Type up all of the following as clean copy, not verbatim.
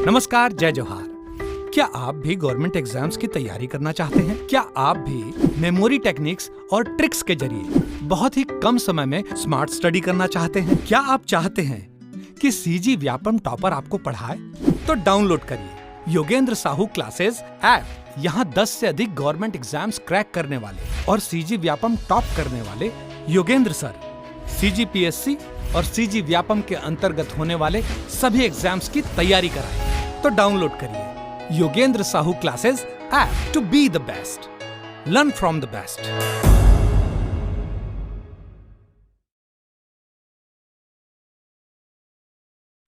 नमस्कार, जय जोहार। क्या आप भी गवर्नमेंट एग्जाम्स की तैयारी करना चाहते हैं? क्या आप भी मेमोरी टेक्निक्स और ट्रिक्स के जरिए बहुत ही कम समय में स्मार्ट स्टडी करना चाहते हैं? क्या आप चाहते हैं कि सीजी व्यापम टॉपर आपको पढ़ाए? तो डाउनलोड करिए योगेंद्र साहू क्लासेस ऐप। यहाँ 10 से अधिक गवर्नमेंट एग्जाम्स क्रैक करने वाले और सीजी व्यापम टॉप करने वाले योगेंद्र सर सीजीपीएससी और सीजी व्यापम के अंतर्गत होने वाले सभी एग्जाम्स की तैयारी कराएं। तो डाउनलोड करिए Yogendra Sahu classes app to be the best, learn from the best.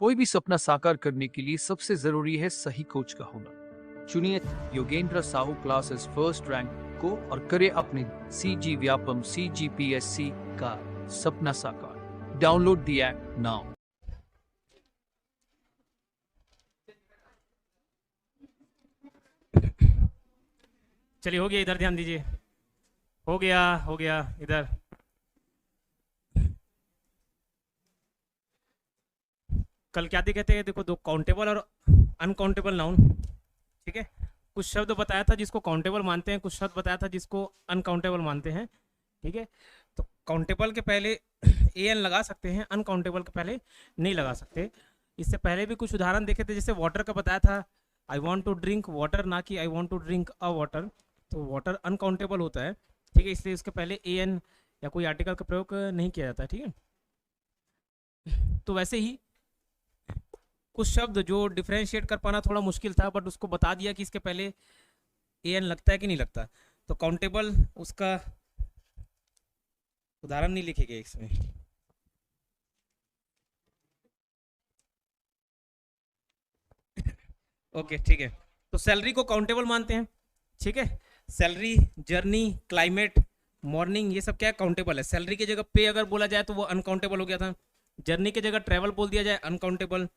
कोई भी सपना साकार करने के लिए सबसे जरूरी है सही कोच का होना। चुनिए Yogendra Sahu classes first rank को और करें अपने सीजी व्यापम CGPSC का सपना साकार। Download the app now. चलिए, हो गया। इधर ध्यान दीजिए। हो गया इधर। कल क्या कहते हैं, देखो, दो काउंटेबल और अनकाउंटेबल नाउन। ठीक है, कुछ शब्द बताया था जिसको काउंटेबल मानते हैं, कुछ शब्द बताया था जिसको अनकाउंटेबल मानते हैं। ठीक है, तो काउंटेबल के पहले AN लगा सकते हैं, अनकाउंटेबल के पहले नहीं लगा सकते। इससे पहले भी कुछ उदाहरण देखे थे, जैसे वाटर का बताया था, I want to drink water, ना कि I want to drink a water. तो वाटर अनकाउंटेबल होता है। ठीक है, इसलिए उसके पहले AN या कोई आर्टिकल का प्रयोग नहीं किया जाता है। ठीक है, तो वैसे ही कुछ शब्द जो डिफ्रेंशिएट कर पाना थोड़ा मुश्किल था, बट उसको बता दिया कि इसके पहले AN लगता है कि नहीं लगता। तो काउंटेबल, उसका उदाहरण नहीं लिखे गए इसमें। ओके, ठीक है। तो सैलरी को काउंटेबल मानते हैं। ठीक है, सैलरी, जर्नी, क्लाइमेट, मॉर्निंग, ये सब क्या है, काउंटेबल है। सैलरी की जगह पे अगर बोला जाए तो वो अनकाउंटेबल हो गया था। जर्नी की जगह ट्रैवल बोल दिया जाए, अनकाउंटेबल।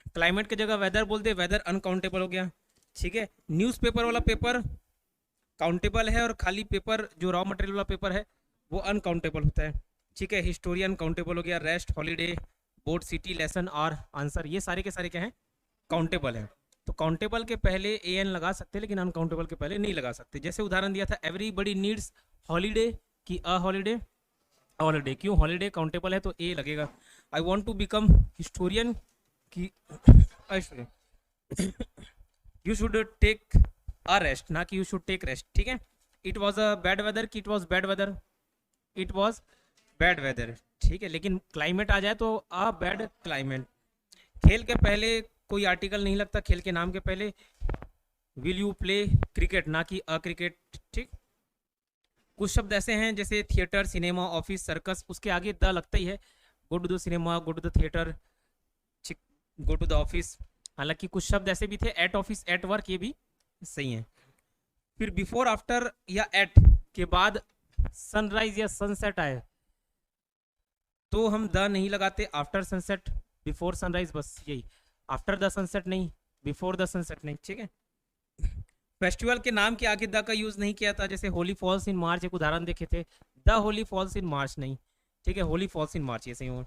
क्लाइमेट की जगह वेदर बोल दे, वेदर अनकाउंटेबल हो गया। ठीक है, न्यूज़पेपर वाला पेपर काउंटेबल है और खाली पेपर जो रॉ मटेरियल वाला पेपर है वो अनकाउंटेबल होता है। ठीक है, हिस्टोरियन काउंटेबल हो गया। Rest, holiday, board, city, lesson और आंसर, ये सारे के सारे क्या हैं, काउंटेबल है। तो काउंटेबल के पहले AN लगा सकते हैं, लेकिन अनकाउंटेबल के पहले नहीं लगा सकते। जैसे उदाहरण दिया था, एवरीबडी नीड्स हॉलीडे की अ हॉलीडे। हॉलीडे क्यों, हॉलीडे काउंटेबल है तो A लगेगा। I want to become historian की you should take a rest, ना कि यू शुड टेक रेस्ट। ठीक है, it was a bad weather की it was bad weather, it was bad weather. ठीक है, लेकिन क्लाइमेट आ जाए तो अ बैड क्लाइमेट। खेल के पहले कोई आर्टिकल नहीं लगता, खेल के नाम के पहले। विल यू प्ले क्रिकेट, ना कि अ क्रिकेट। ठीक, कुछ शब्द ऐसे हैं जैसे थिएटर, सिनेमा, ऑफिस, सर्कस, उसके आगे द लगता ही है। Go to the cinema, go to the theatre, go to the office. हालांकि कुछ शब्द ऐसे भी थे, एट ऑफिस, एट वर्क, ये भी सही है। फिर बिफोर, आफ्टर या एट के बाद सनराइज या सनसेट आए तो हम द नहीं लगाते। आफ्टर सनसेट, बिफोर सनराइज, बस यही। आफ्टर द सनसेट नहीं, बिफोर द सनसेट नहीं। ठीक है, फेस्टिवल के नाम के आगे द का यूज नहीं किया था, जैसे होली फॉल्स इन मार्च, एक उदाहरण देखे थे। द होली फॉल्स इन मार्च नहीं। ठीक है, होली फॉल्स इन मार्च, ये सही हो।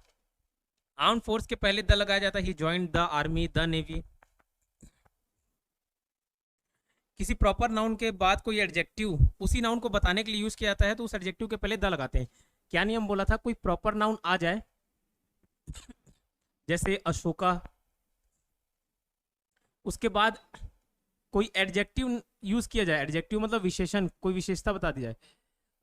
आर्म फोर्स के पहले द लगाया जाता है, he joined the army, the navy. किसी प्रॉपर नाउन के बाद कोई एडजेक्टिव उसी नाउन को बताने के लिए यूज किया जाता है तो उस एडजेक्टिव के पहले द लगाते हैं। क्या नियम बोला था, कोई प्रॉपर नाउन आ जाए, जैसे अशोका, उसके बाद कोई एडजेक्टिव यूज किया जाए। एडजेक्टिव मतलब विशेषण, कोई विशेषता बता दी जाए,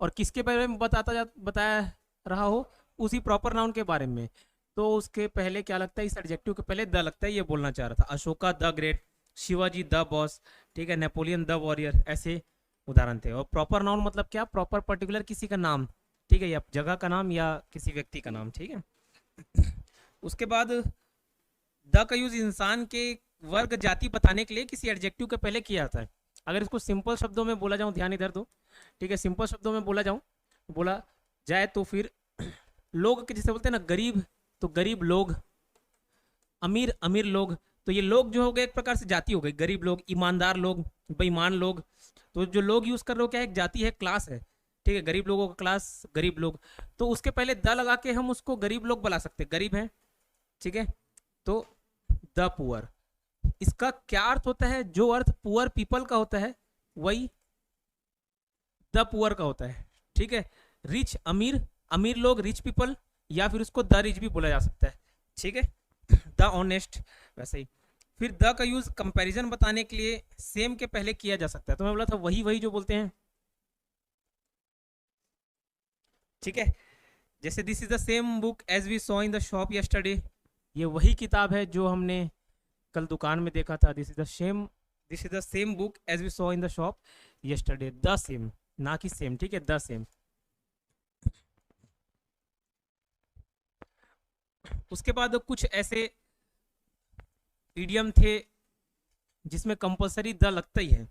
और किसके बारे में बताया रहा हो, उसी प्रॉपर नाउन के बारे में, तो उसके पहले क्या लगता है, इस एडजेक्टिव के पहले द लगता है। ये बोलना चाह रहा था, Ashoka the great, Shivaji the boss. ठीक है, नेपोलियन द वॉरियर, ऐसे उदाहरण थे। और प्रॉपर नाउन मतलब क्या, प्रॉपर पर्टिकुलर किसी का नाम। ठीक है, या जगह का नाम या किसी व्यक्ति का नाम। ठीक है, उसके बाद द का यूज इंसान के वर्ग, जाति बताने के लिए किसी एडजेक्टिव के पहले किया जाता है। अगर इसको सिंपल शब्दों में बोला जाऊं, ध्यान इधर दो। ठीक है, सिंपल शब्दों में बोला जाए तो फिर लोग के जैसे बोलते हैं ना, गरीब तो गरीब लोग, अमीर अमीर लोग। तो ये लोग जो हो गए एक प्रकार से जाति हो गई, गरीब लोग, ईमानदार लोग, बेईमान लोग। तो जो लोग यूज कर रहे हो क्या है, एक जाति है, क्लास है। ठीक है, गरीब लोगों का क्लास, गरीब लोग। तो उसके पहले द लगा के हम उसको गरीब लोग बुला सकते हैं, गरीब है। ठीक है, तो द पुअर। इसका क्या अर्थ होता है? जो अर्थ पुअर पीपल का होता है वही द पुअर का होता है, ठीक है। रिच अमीर, अमीर लोग रिच पीपल, या फिर उसको द रिच भी बोला जा सकता है, ठीक है। द ऑनेस्ट, वैसे ही। फिर द का यूज कंपैरिजन बताने के लिए सेम के पहले किया जा सकता है, तो मैं बोला था वही वही जो बोलते हैं, ठीक है। जैसे this is the same book as we saw in the shop yesterday, ये वही किताब है जो हमने कल दुकान में देखा था। This is the same book as we saw in the shop yesterday, the same, ना कि सेम, ठीक है, द सेम। उसके बाद कुछ ऐसे इडियम थे जिसमें कंपलसरी द लगता ही है।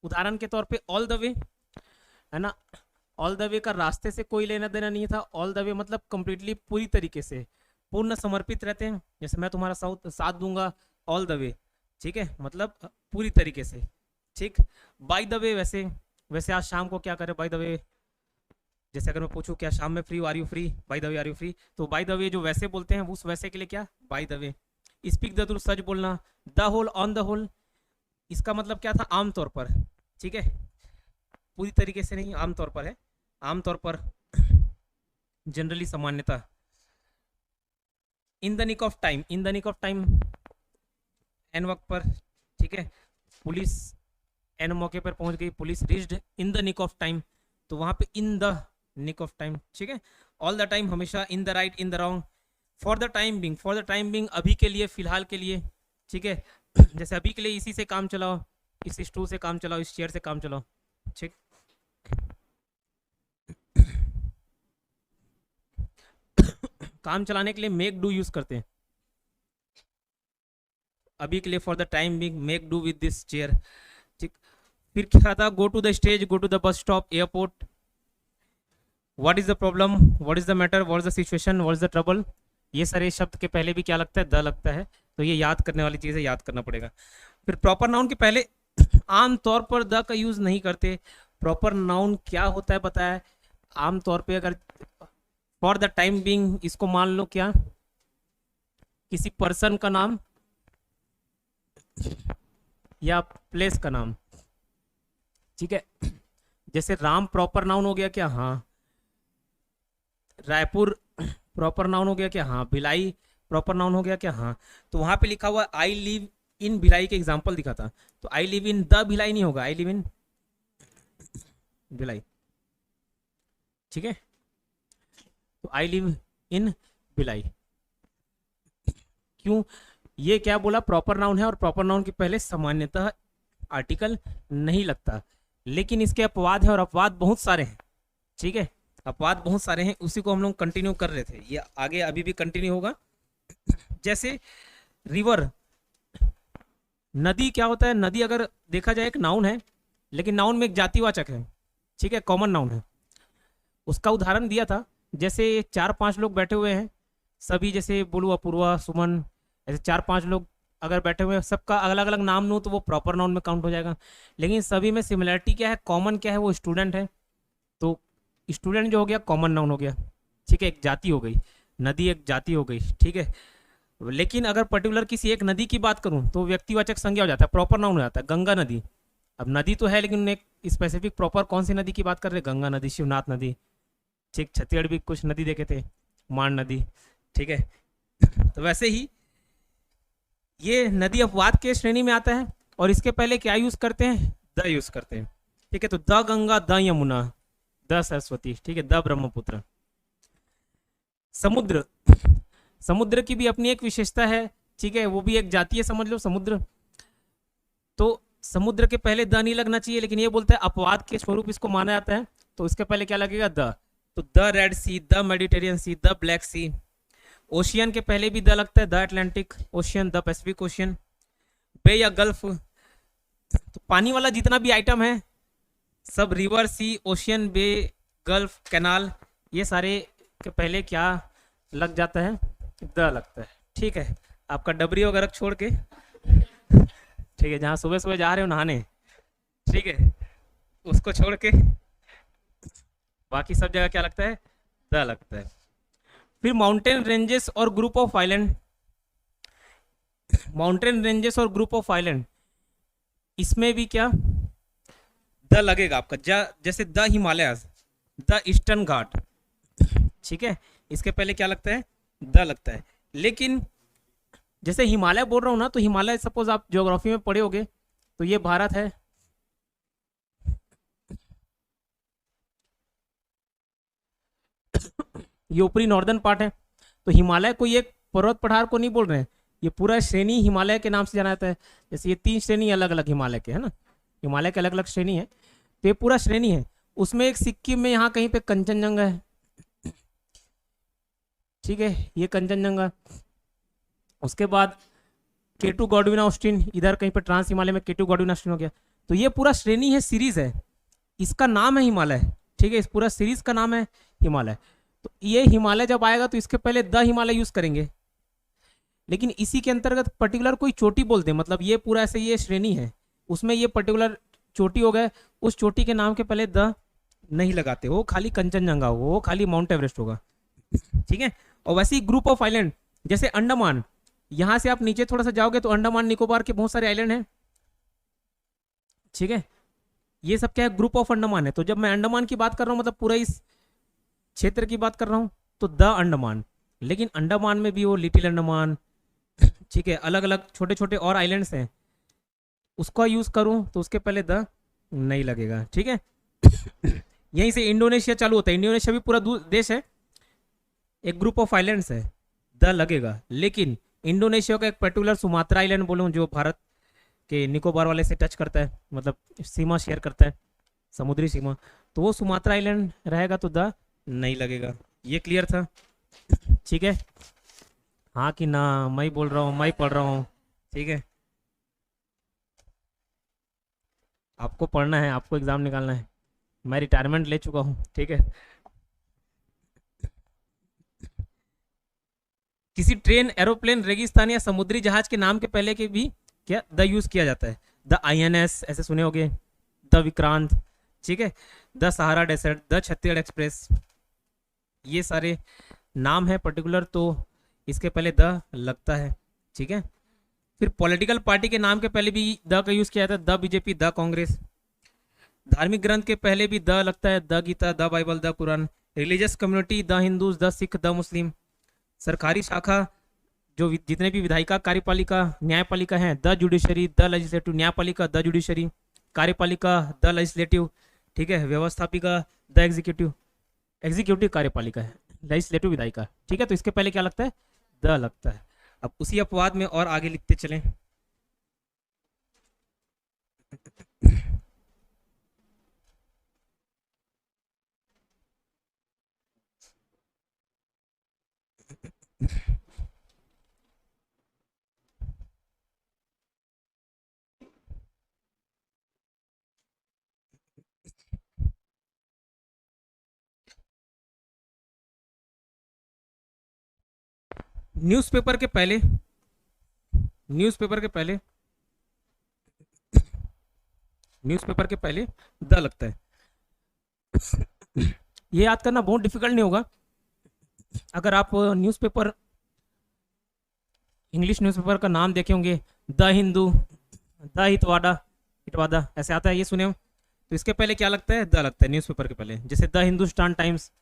उदाहरण के तौर पे ऑल द वे, है ना। ऑल द वे का रास्ते से कोई लेना देना नहीं था। ऑल द वे मतलब कंप्लीटली, पूरी तरीके से, पूर्ण समर्पित रहते हैं। जैसे मैं तुम्हारा साथ दूंगा ऑल द वे, ठीक है, मतलब पूरी तरीके से, ठीक। बाय द वे, वैसे आज शाम को क्या करें, बाय द वे। जैसे अगर मैं पूछूं क्या शाम में free, are you free, by the way are you free, तो बाय द वे जो वैसे बोलते हैं उस वैसे के लिए क्या, by the way. Speak the truth, सच बोलना। The whole, on the whole, इसका मतलब क्या था, आमतौर पर, ठीक है, पूरी तरीके से नहीं, आमतौर पर है, आमतौर पर, जनरली, सामान्यता। In the nick of time, in the nick of time, एन वक्त पर, ठीक है। पुलिस एन मौके पर पहुंच गई, police reached in the nick of time, तो वहां पे in the nick of time, ठीक है। ऑल द टाइम, हमेशा, in the right, in the wrong. For the time being, for the time being, अभी के लिए, फिलहाल के लिए, ठीक है। जैसे अभी के लिए इसी से काम चलाओ, इस स्टूल से काम चलाओ, इस चेयर से काम चलाओ, ठीक। काम चलाने के लिए मेक डू यूज करते हैं। अभी के लिए for the time being make do with this chair, ठीक। फिर क्या था, go to the stage, go to the bus stop, airport. What is the problem, what is the matter, what is the situation, what is the trouble. ये सारे शब्द के पहले भी क्या लगता है, द लगता है, तो ये याद करने वाली चीज़ है, याद करना पड़ेगा। फिर प्रॉपर नाउन के पहले आमतौर पर द का यूज नहीं करते। प्रॉपर नाउन क्या होता है पता है, आमतौर पे अगर फॉर द टाइम बिंग, इसको मान लो क्या, किसी पर्सन का नाम या प्लेस का नाम, ठीक है। जैसे राम प्रॉपर नाउन हो गया क्या, हाँ। रायपुर प्रॉपर नाउन हो गया क्या, हाँ। भिलाई प्रॉपर नाउन हो गया क्या, हाँ। तो वहां पे लिखा हुआ आई लिव इन भिलाई के एग्जांपल दिखा था, तो I live in the Bhilai नहीं होगा, आई लिव इन भिलाई, ठीक है। तो आई लिव इन भिलाई, क्यों, ये क्या बोला, प्रॉपर नाउन है, और प्रॉपर नाउन के पहले सामान्यतः आर्टिकल नहीं लगता। लेकिन इसके अपवाद हैं, और अपवाद बहुत सारे हैं, ठीक है, अपवाद बहुत सारे हैं। उसी को हम लोग कंटिन्यू कर रहे थे, ये आगे अभी भी कंटिन्यू होगा। जैसे रिवर, नदी क्या होता है, नदी अगर देखा जाए एक नाउन है, लेकिन नाउन में एक जातिवाचक है, ठीक है, कॉमन नाउन है। उसका उदाहरण दिया था, जैसे 4-5 लोग बैठे हुए हैं, सभी, जैसे बोलू, अपूर्वा, सुमन, ऐसे 4-5 लोग अगर बैठे हुए हैं, सबका अलग अलग नाम लूँ तो वो प्रॉपर नाउन में काउंट हो जाएगा। लेकिन सभी में सिमिलरिटी क्या है, कॉमन क्या है, वो स्टूडेंट है, तो स्टूडेंट जो हो गया कॉमन नाउन हो गया, ठीक है, एक जाति हो गई, नदी एक जाति हो गई, ठीक है। लेकिन अगर पर्टिकुलर किसी एक नदी की बात करूं तो व्यक्तिवाचक संज्ञा हो जाता है, प्रॉपर नाउन हो जाता है, गंगा नदी। अब नदी तो है, लेकिन एक स्पेसिफिक प्रॉपर कौन सी नदी की बात कर रहे हैं, गंगा नदी, शिवनाथ नदी, ठीक। छत्तीसगढ़ भी कुछ नदी देखे थे, मान नदी, ठीक है। तो वैसे ही ये नदी अपवाद के श्रेणी में आता है, और इसके पहले क्या यूज करते हैं, द यूज करते हैं, ठीक है। तो the Ganga, the Yamuna, the Saraswati, ठीक है, द ब्रह्मपुत्र। समुद्र, समुद्र की भी अपनी एक विशेषता है, ठीक है, वो भी एक जाति है, समझ लो, समुद्र। तो समुद्र के पहले द नहीं लगना चाहिए, लेकिन ये बोलते हैं अपवाद के स्वरूप इसको माना जाता है, तो इसके पहले क्या लगेगा, द। तो the Red Sea, the Mediterranean Sea, the Black Sea. Ocean के पहले भी द लगता है, the Atlantic Ocean, the Pacific Ocean. Bay या गल्फ, तो पानी वाला जितना भी आइटम है सब, रिवर, सी, ओशियन, बे, गल्फ, कैनाल, ये सारे के पहले क्या लग जाता है, द लगता है, ठीक है। आपका डबरी वगैरह छोड़ के, ठीक है, जहाँ सुबह सुबह जा रहे हो नहाने, ठीक है, उसको छोड़ के बाकी सब जगह क्या लगता है, द लगता है। फिर माउंटेन रेंजेस और group of island, mountain ranges और ग्रुप ऑफ आइलैंड, इसमें भी क्या द लगेगा आपका, जैसे द हिमालयाज, द ईस्टर्न घाट, ठीक है, इसके पहले क्या लगता है, द लगता है। लेकिन जैसे हिमालय बोल रहा हूँ ना, तो हिमालय सपोज आप ज्योग्राफी में पढ़े होगे, तो ये भारत है, ये ऊपरी नॉर्दर्न पार्ट है। तो हिमालय को एक पर्वत पठार को नहीं बोल रहे हैं, ये पूरा श्रेणी हिमालय के नाम से जाना जाता है। जैसे ये 3 श्रेणी अलग अलग हिमालय के है ना, हिमालय के अलग अलग श्रेणी है, तो ये पूरा श्रेणी है। उसमें एक सिक्किम में यहाँ कहीं पे कंचनजंगा है, ठीक है, ये कंचनजंगा। उसके बाद केटू गॉडविन ऑस्टिन, इधर कहीं पे ट्रांस हिमालय में केटू गॉडविन ऑस्टिन हो गया। तो ये पूरा श्रेणी है, सीरीज है, इसका नाम है हिमालय, ठीक है, इस पूरा सीरीज का नाम है हिमालय। तो ये हिमालय जब आएगा तो इसके पहले द हिमालय यूज करेंगे, लेकिन इसी के अंतर्गत पर्टिकुलर कोई चोटी बोलते हैं, मतलब ये पूरा ऐसे ये श्रेणी है, उसमें ये पर्टिकुलर चोटी हो गए, उस चोटी के नाम के पहले द नहीं लगाते, वो खाली कंचनजंगा होगा, वो खाली माउंट एवरेस्ट होगा, ठीक है। और वैसे ही ग्रुप ऑफ आइलैंड, जैसे अंडमान, यहां से आप नीचे थोड़ा सा जाओगे तो अंडमान निकोबार के बहुत सारे आइलैंड हैं, ठीक है, ये सब क्या है, ग्रुप ऑफ अंडमान है। तो जब मैं अंडमान की बात कर रहा हूँ, मतलब पूरा इस क्षेत्र की बात कर रहा हूँ, तो द अंडमान। लेकिन अंडमान में भी वो लिटिल अंडमान, ठीक है, अलग अलग छोटे छोटे और आइलैंड्स हैं, उसका यूज करूं तो उसके पहले द नहीं लगेगा, ठीक है। यहीं से इंडोनेशिया चालू होता है, इंडोनेशिया भी पूरा देश है, एक ग्रुप ऑफ आइलैंड्स है, द लगेगा। लेकिन इंडोनेशिया का एक पर्टिकुलर सुमात्रा आइलैंड बोलूं, जो भारत के निकोबार वाले से टच करता है, मतलब सीमा शेयर करता है, समुद्री सीमा, तो वो सुमात्रा आइलैंड रहेगा, तो द नहीं लगेगा। ये क्लियर था, ठीक है, हाँ कि ना, मैं ही बोल रहा हूँ, मैं ही पढ़ रहा हूँ, ठीक है, आपको पढ़ना है, आपको एग्जाम निकालना है, मैं रिटायरमेंट ले चुका हूँ, ठीक है। किसी ट्रेन, एरोप्लेन, रेगिस्तान या समुद्री जहाज के नाम के पहले के भी क्या द यूज किया जाता है, द INS ऐसे सुने होंगे, द विक्रांत, ठीक है, the Sahara dessert, the Chhattisgarh express, ये सारे नाम है पर्टिकुलर, तो इसके पहले द लगता है, ठीक है। फिर पॉलिटिकल पार्टी के नाम के पहले भी द का यूज किया जाता है, द बीजेपी, द कांग्रेस। धार्मिक ग्रंथ के पहले भी द लगता है, the Gita, the Bible, the Quran. Religious community, the Hindus, the Sikh, the Muslim. सरकारी शाखा, जो जितने भी विधायिका, कार्यपालिका, न्यायपालिका हैं, द जुडिशरी, द लेजिस्लेटिव, न्यायपालिका, द जुडिशरी, कार्यपालिका, द लेजिस्लेटिव, ठीक है, व्यवस्थापिका, द एग्जीक्यूटिव, एग्जीक्यूटिव कार्यपालिका है, लेजिस्लेटिव विधायिका, ठीक है। तो इसके पहले क्या लगता है, द लगता है। अब उसी अपवाद में और आगे लिखते चलें, न्यूज़पेपर के पहले, न्यूज़पेपर के पहले, न्यूज़पेपर के पहले द लगता है। ये याद करना बहुत डिफिकल्ट नहीं होगा, अगर आप न्यूज़पेपर, इंग्लिश न्यूज़पेपर का नाम देखे होंगे, द हिंदू, द हितवादा, हितवादा ऐसे आता है, ये सुने हो, तो इसके पहले क्या लगता है, द लगता है न्यूज़पेपर के पहले। जैसे the Hindustan Times,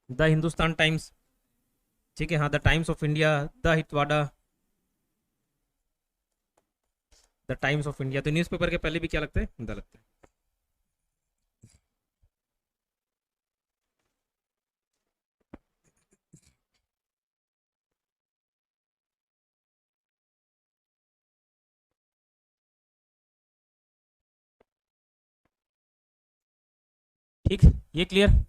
the Hindustan Times, ठीक है, हाँ, the Times of India, the Hitavada, the Times of India. तो न्यूज़पेपर के पहले भी क्या लगता है, द लगता है। ठीक, ये क्लियर।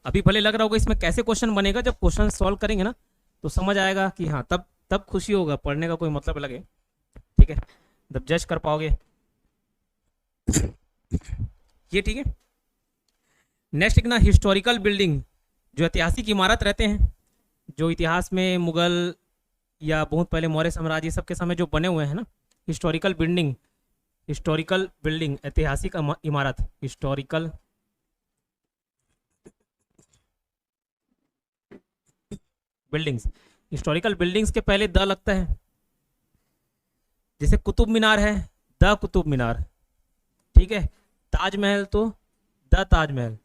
अभी भले लग रहा होगा इसमें कैसे क्वेश्चन बनेगा, जब क्वेश्चन सॉल्व करेंगे ना तो समझ आएगा कि हाँ, तब तब खुशी होगा, पढ़ने का कोई मतलब लगे, ठीक है, जब जज कर पाओगे, ये ठीक है। नेक्स्ट एक ना, हिस्टोरिकल बिल्डिंग, जो ऐतिहासिक इमारत रहते हैं, जो इतिहास में मुगल या बहुत पहले मौर्य साम्राज्य, ये सब के समय जो बने हुए हैं ना, हिस्टोरिकल बिल्डिंग, हिस्टोरिकल बिल्डिंग, ऐतिहासिक इमारत, हिस्टोरिकल बिल्डिंग्स, हिस्टोरिकल बिल्डिंग्स के पहले द लगता है। जैसे कुतुब मीनार है, द कुतुब मीनार, ठीक है। ताजमहल तो द ताजमहल।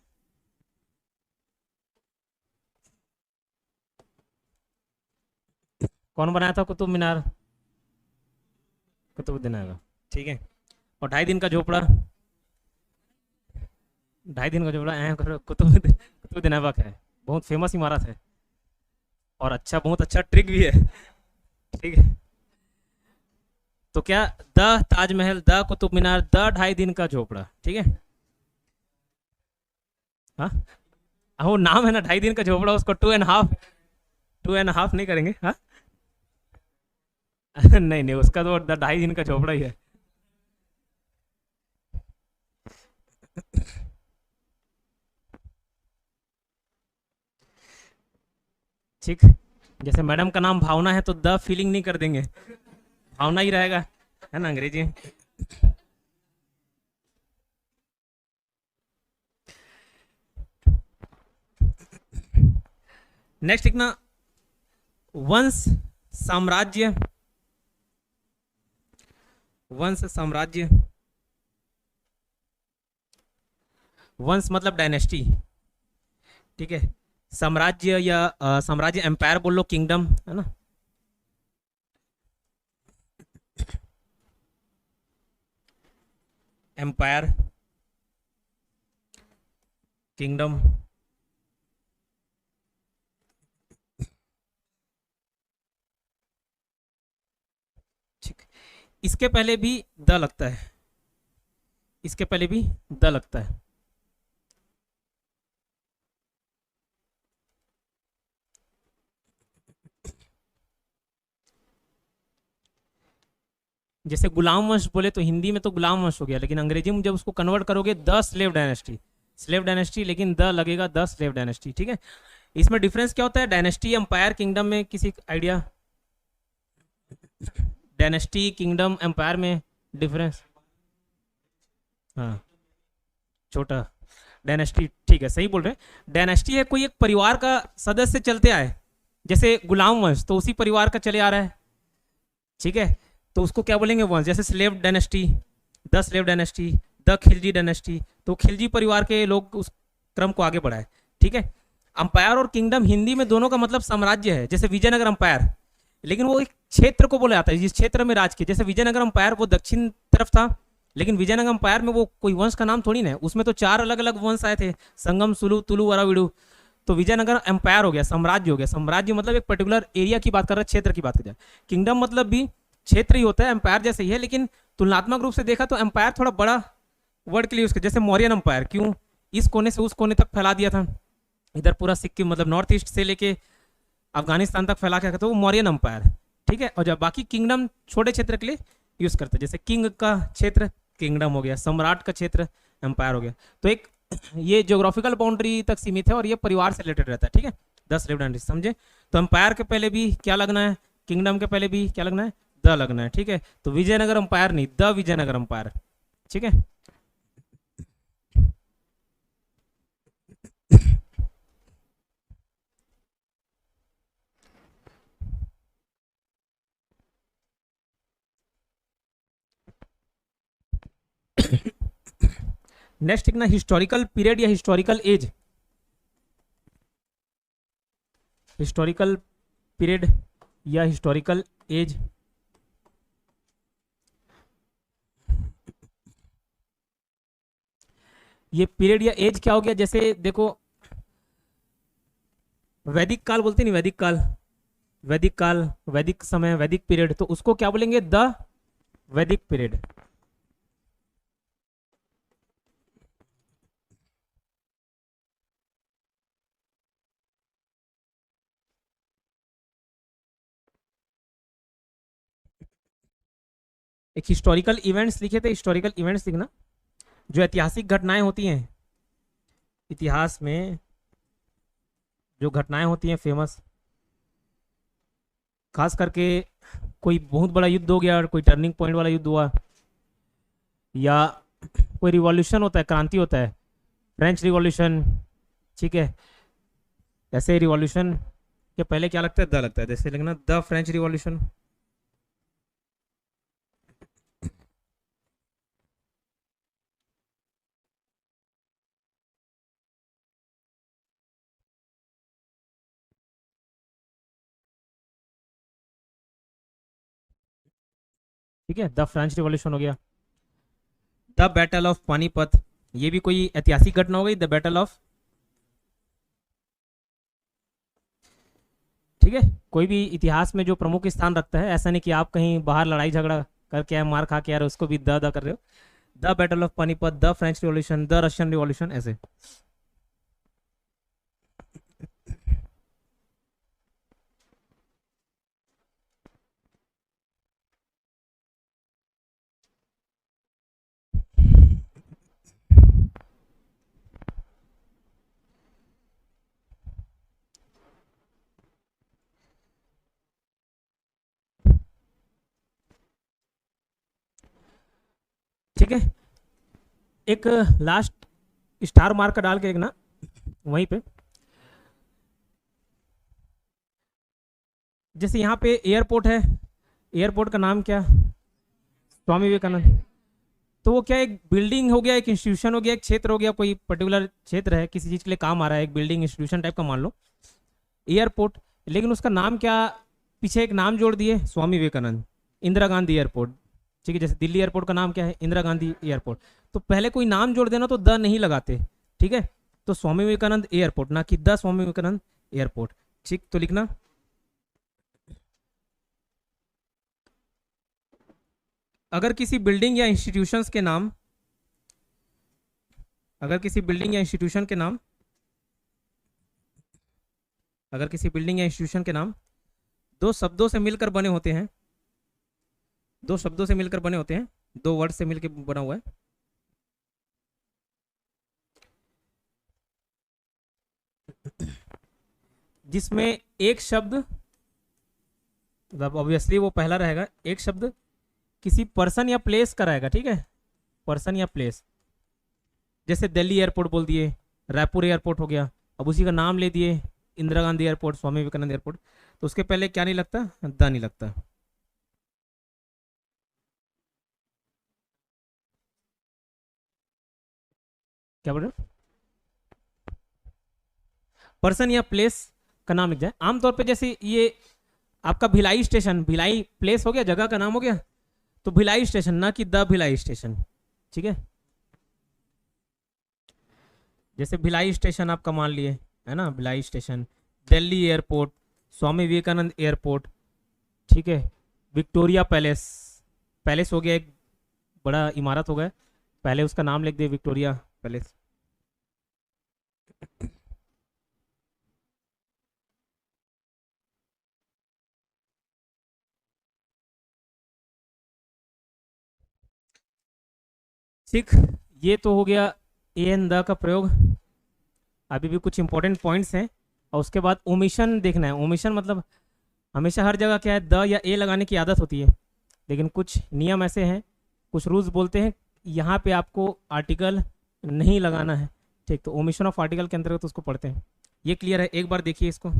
कौन बनाया था कुतुब मीनार? कुतुबुद्दीन ऐबक, ठीक है। और 2.5 दिन का झोपड़ा, 2.5 दिन का झोपड़ा कुतुबुद्दीन ऐबक है, बहुत फेमस इमारत है और अच्छा, बहुत अच्छा ट्रिक भी है, ठीक है। तो क्या, the Taj Mahal, the Qutub Minar, the 2.5 दिन का झोपड़ा, ठीक है। हाँ, वो नाम है ना 2.5 दिन का झोपड़ा, उसको 2.5 नहीं करेंगे, हाँ। नहीं नहीं, उसका तो 2.5 दिन का झोपड़ा ही है। ठीक, जैसे मैडम का नाम भावना है तो द फीलिंग नहीं कर देंगे, भावना ही रहेगा, है ना अंग्रेजी में। नेक्स्ट लिखना वंश साम्राज्य, वंश साम्राज्य, वंश मतलब डायनेस्टी, ठीक है। साम्राज्य या साम्राज्य एम्पायर बोल लो, किंगडम, है ना। एम्पायर, किंगडम, ठीक। इसके पहले भी द लगता है, इसके पहले भी द लगता है। जैसे गुलाम वंश बोले तो हिंदी में तो गुलाम वंश हो गया, लेकिन अंग्रेजी में जब उसको कन्वर्ट करोगे the slave dynasty, slave dynasty, लेकिन द लगेगा द स्लेव डायनेस्टी, ठीक है। इसमें डिफरेंस क्या होता है डायनेस्टी एम्पायर किंगडम में, किसी आइडिया? डायनेस्टी किंगडम एम्पायर में डिफरेंस? हाँ, छोटा। डायनेस्टी, ठीक है, सही बोल रहे हैं। डायनेस्टी है कोई एक परिवार का सदस्य चलते आए, जैसे गुलाम वंश तो उसी परिवार का चले आ रहा है, ठीक है, तो उसको क्या बोलेंगे वंश। जैसे slave dynasty, the slave dynasty, the Khilji dynasty, तो खिलजी परिवार के लोग उस क्रम को आगे बढ़ाए, ठीक है। अंपायर और किंगडम हिंदी में दोनों का मतलब साम्राज्य है, जैसे विजयनगर अंपायर, लेकिन वो एक क्षेत्र को बोला जाता है जिस क्षेत्र में राज किया। जैसे विजयनगर अंपायर वो दक्षिण तरफ था, लेकिन विजयनगर अंपायर में वो कोई वंश का नाम थोड़ी ना है, उसमें तो 4 अलग अलग वंश आए थे, संगम, सुलु, तुलु, वराविडु। तो विजयनगर एम्पायर हो गया, साम्राज्य हो गया। साम्राज्य मतलब एक पर्टिकुलर एरिया की बात कर रहा है, क्षेत्र की बात कर रहा है। किंगडम मतलब भी क्षेत्र ही होता है, एम्पायर जैसे ही है, लेकिन तुलनात्मक रूप से देखा तो एम्पायर थोड़ा बड़ा वर्ड के लिए उसके, जैसे मौर्यन एम्पायर क्यों इस कोने से उस कोने तक फैला दिया था, इधर पूरा सिक्किम मतलब नॉर्थ ईस्ट से लेके अफगानिस्तान तक फैला के, तो वो मौर्यन एम्पायर, ठीक है। और जब बाकी किंगडम छोटे क्षेत्र के लिए यूज करते हैं, जैसे किंग का क्षेत्र किंगडम हो गया, सम्राट का क्षेत्र एम्पायर हो गया। तो एक ये ज्योग्राफिकल बाउंड्री तक सीमित है और ये परिवार से रिलेटेड रहता है, ठीक है। 10 स्लेव डायनेस्टी समझे। तो एम्पायर के पहले भी क्या लगना है, किंगडम के पहले भी क्या लगना है, द लगना है, ठीक है। तो विजयनगर एम्पायर नहीं, द विजयनगर एम्पायर, ठीक है। नेक्स्ट लिखना हिस्टोरिकल पीरियड या हिस्टोरिकल एज, हिस्टोरिकल पीरियड या हिस्टोरिकल एज। ये पीरियड या एज क्या हो गया, जैसे देखो वैदिक काल बोलते नहीं, वैदिक काल, वैदिक काल, वैदिक समय, वैदिक पीरियड, तो उसको क्या बोलेंगे, द वैदिक पीरियड। एक हिस्टोरिकल इवेंट्स लिखे थे, हिस्टोरिकल इवेंट्स लिखना जो ऐतिहासिक घटनाएं होती हैं, इतिहास में जो घटनाएं होती हैं फेमस, खास करके कोई बहुत बड़ा युद्ध हो गया, कोई टर्निंग पॉइंट वाला युद्ध हुआ, या कोई रिवॉल्यूशन होता है, क्रांति होता है, फ्रेंच रिवॉल्यूशन, ठीक है, ऐसे रिवॉल्यूशन के पहले क्या लगता है, द लगता है, जैसे लिखना द फ्रेंच रिवॉल्यूशन। ठीक है, द फ्रेंच रिवॉल्यूशन हो गया। द बैटल ऑफ पानीपत, ये भी कोई ऐतिहासिक घटना हो गई, द बैटल ऑफ, ठीक है, कोई भी इतिहास में जो प्रमुख स्थान रखता है, ऐसा नहीं कि आप कहीं बाहर लड़ाई झगड़ा करके आए, मार खा के यार उसको भी द कर रहे हो। The battle of Panipat, the French revolution, the Russian revolution, ऐसे। ठीक है, एक लास्ट स्टार मार्क डाल के देखना वहीं पे, जैसे यहाँ पे एयरपोर्ट है, एयरपोर्ट का नाम क्या, स्वामी विवेकानंद। तो वो क्या, एक बिल्डिंग हो गया, एक इंस्टीट्यूशन हो गया, एक क्षेत्र हो गया, कोई पर्टिकुलर क्षेत्र है, किसी चीज के लिए काम आ रहा है, एक बिल्डिंग इंस्टीट्यूशन टाइप का मान लो, एयरपोर्ट, लेकिन उसका नाम क्या, पीछे एक नाम जोड़ दिए, स्वामी विवेकानंद, इंदिरा गांधी एयरपोर्ट। ठीक है, जैसे दिल्ली एयरपोर्ट का नाम क्या है, इंदिरा गांधी एयरपोर्ट। तो पहले कोई नाम जोड़ देना तो द नहीं लगाते, ठीक है, तो स्वामी विवेकानंद एयरपोर्ट, ना कि द स्वामी विवेकानंद एयरपोर्ट। ठीक, तो लिखना अगर किसी बिल्डिंग या इंस्टीट्यूशंस के नाम, अगर किसी बिल्डिंग या इंस्टीट्यूशन के नाम, अगर किसी बिल्डिंग या इंस्टीट्यूशन के नाम दो शब्दों से मिलकर बने होते हैं, दो शब्दों से मिलकर बने होते हैं, दो वर्ड से मिलकर बना हुआ है, जिसमें एक शब्द, मतलब ऑब्वियसली वो पहला रहेगा, एक शब्द किसी पर्सन या प्लेस का रहेगा, ठीक है, पर्सन या प्लेस, जैसे दिल्ली एयरपोर्ट बोल दिए, रायपुर एयरपोर्ट हो गया, अब उसी का नाम ले दिए, इंदिरा गांधी एयरपोर्ट, स्वामी विवेकानंद एयरपोर्ट, तो उसके पहले क्या नहीं लगता, द नहीं लगता। क्या बोल रहे हो, पर्सन या प्लेस का नाम लिख जाए, आमतौर पे जैसे ये आपका भिलाई स्टेशन, भिलाई प्लेस हो गया, जगह का नाम हो गया, तो भिलाई स्टेशन, ना कि द भिलाई स्टेशन। ठीक है, जैसे भिलाई स्टेशन आपका मान लिए, है ना, Bhilai station, Delhi airport, Swami Vivekananda airport, ठीक है, विक्टोरिया पैलेस, पैलेस हो गया, एक बड़ा इमारत हो गया, पहले उसका नाम लिख दिए विक्टोरिया पैलेस। ठीक, ये तो हो गया ए एन द का प्रयोग। अभी भी कुछ इंपॉर्टेंट पॉइंट्स हैं, और उसके बाद ओमिशन देखना है। ओमिशन मतलब हमेशा हर जगह क्या है, द या ए लगाने की आदत होती है, लेकिन कुछ नियम ऐसे हैं, कुछ रूल्स बोलते हैं यहाँ पे आपको आर्टिकल नहीं लगाना है। ठीक, तो ओमिशन ऑफ आर्टिकल के अंतर्गत उसको पढ़ते हैं। ये क्लियर है, एक बार देखिए इसको।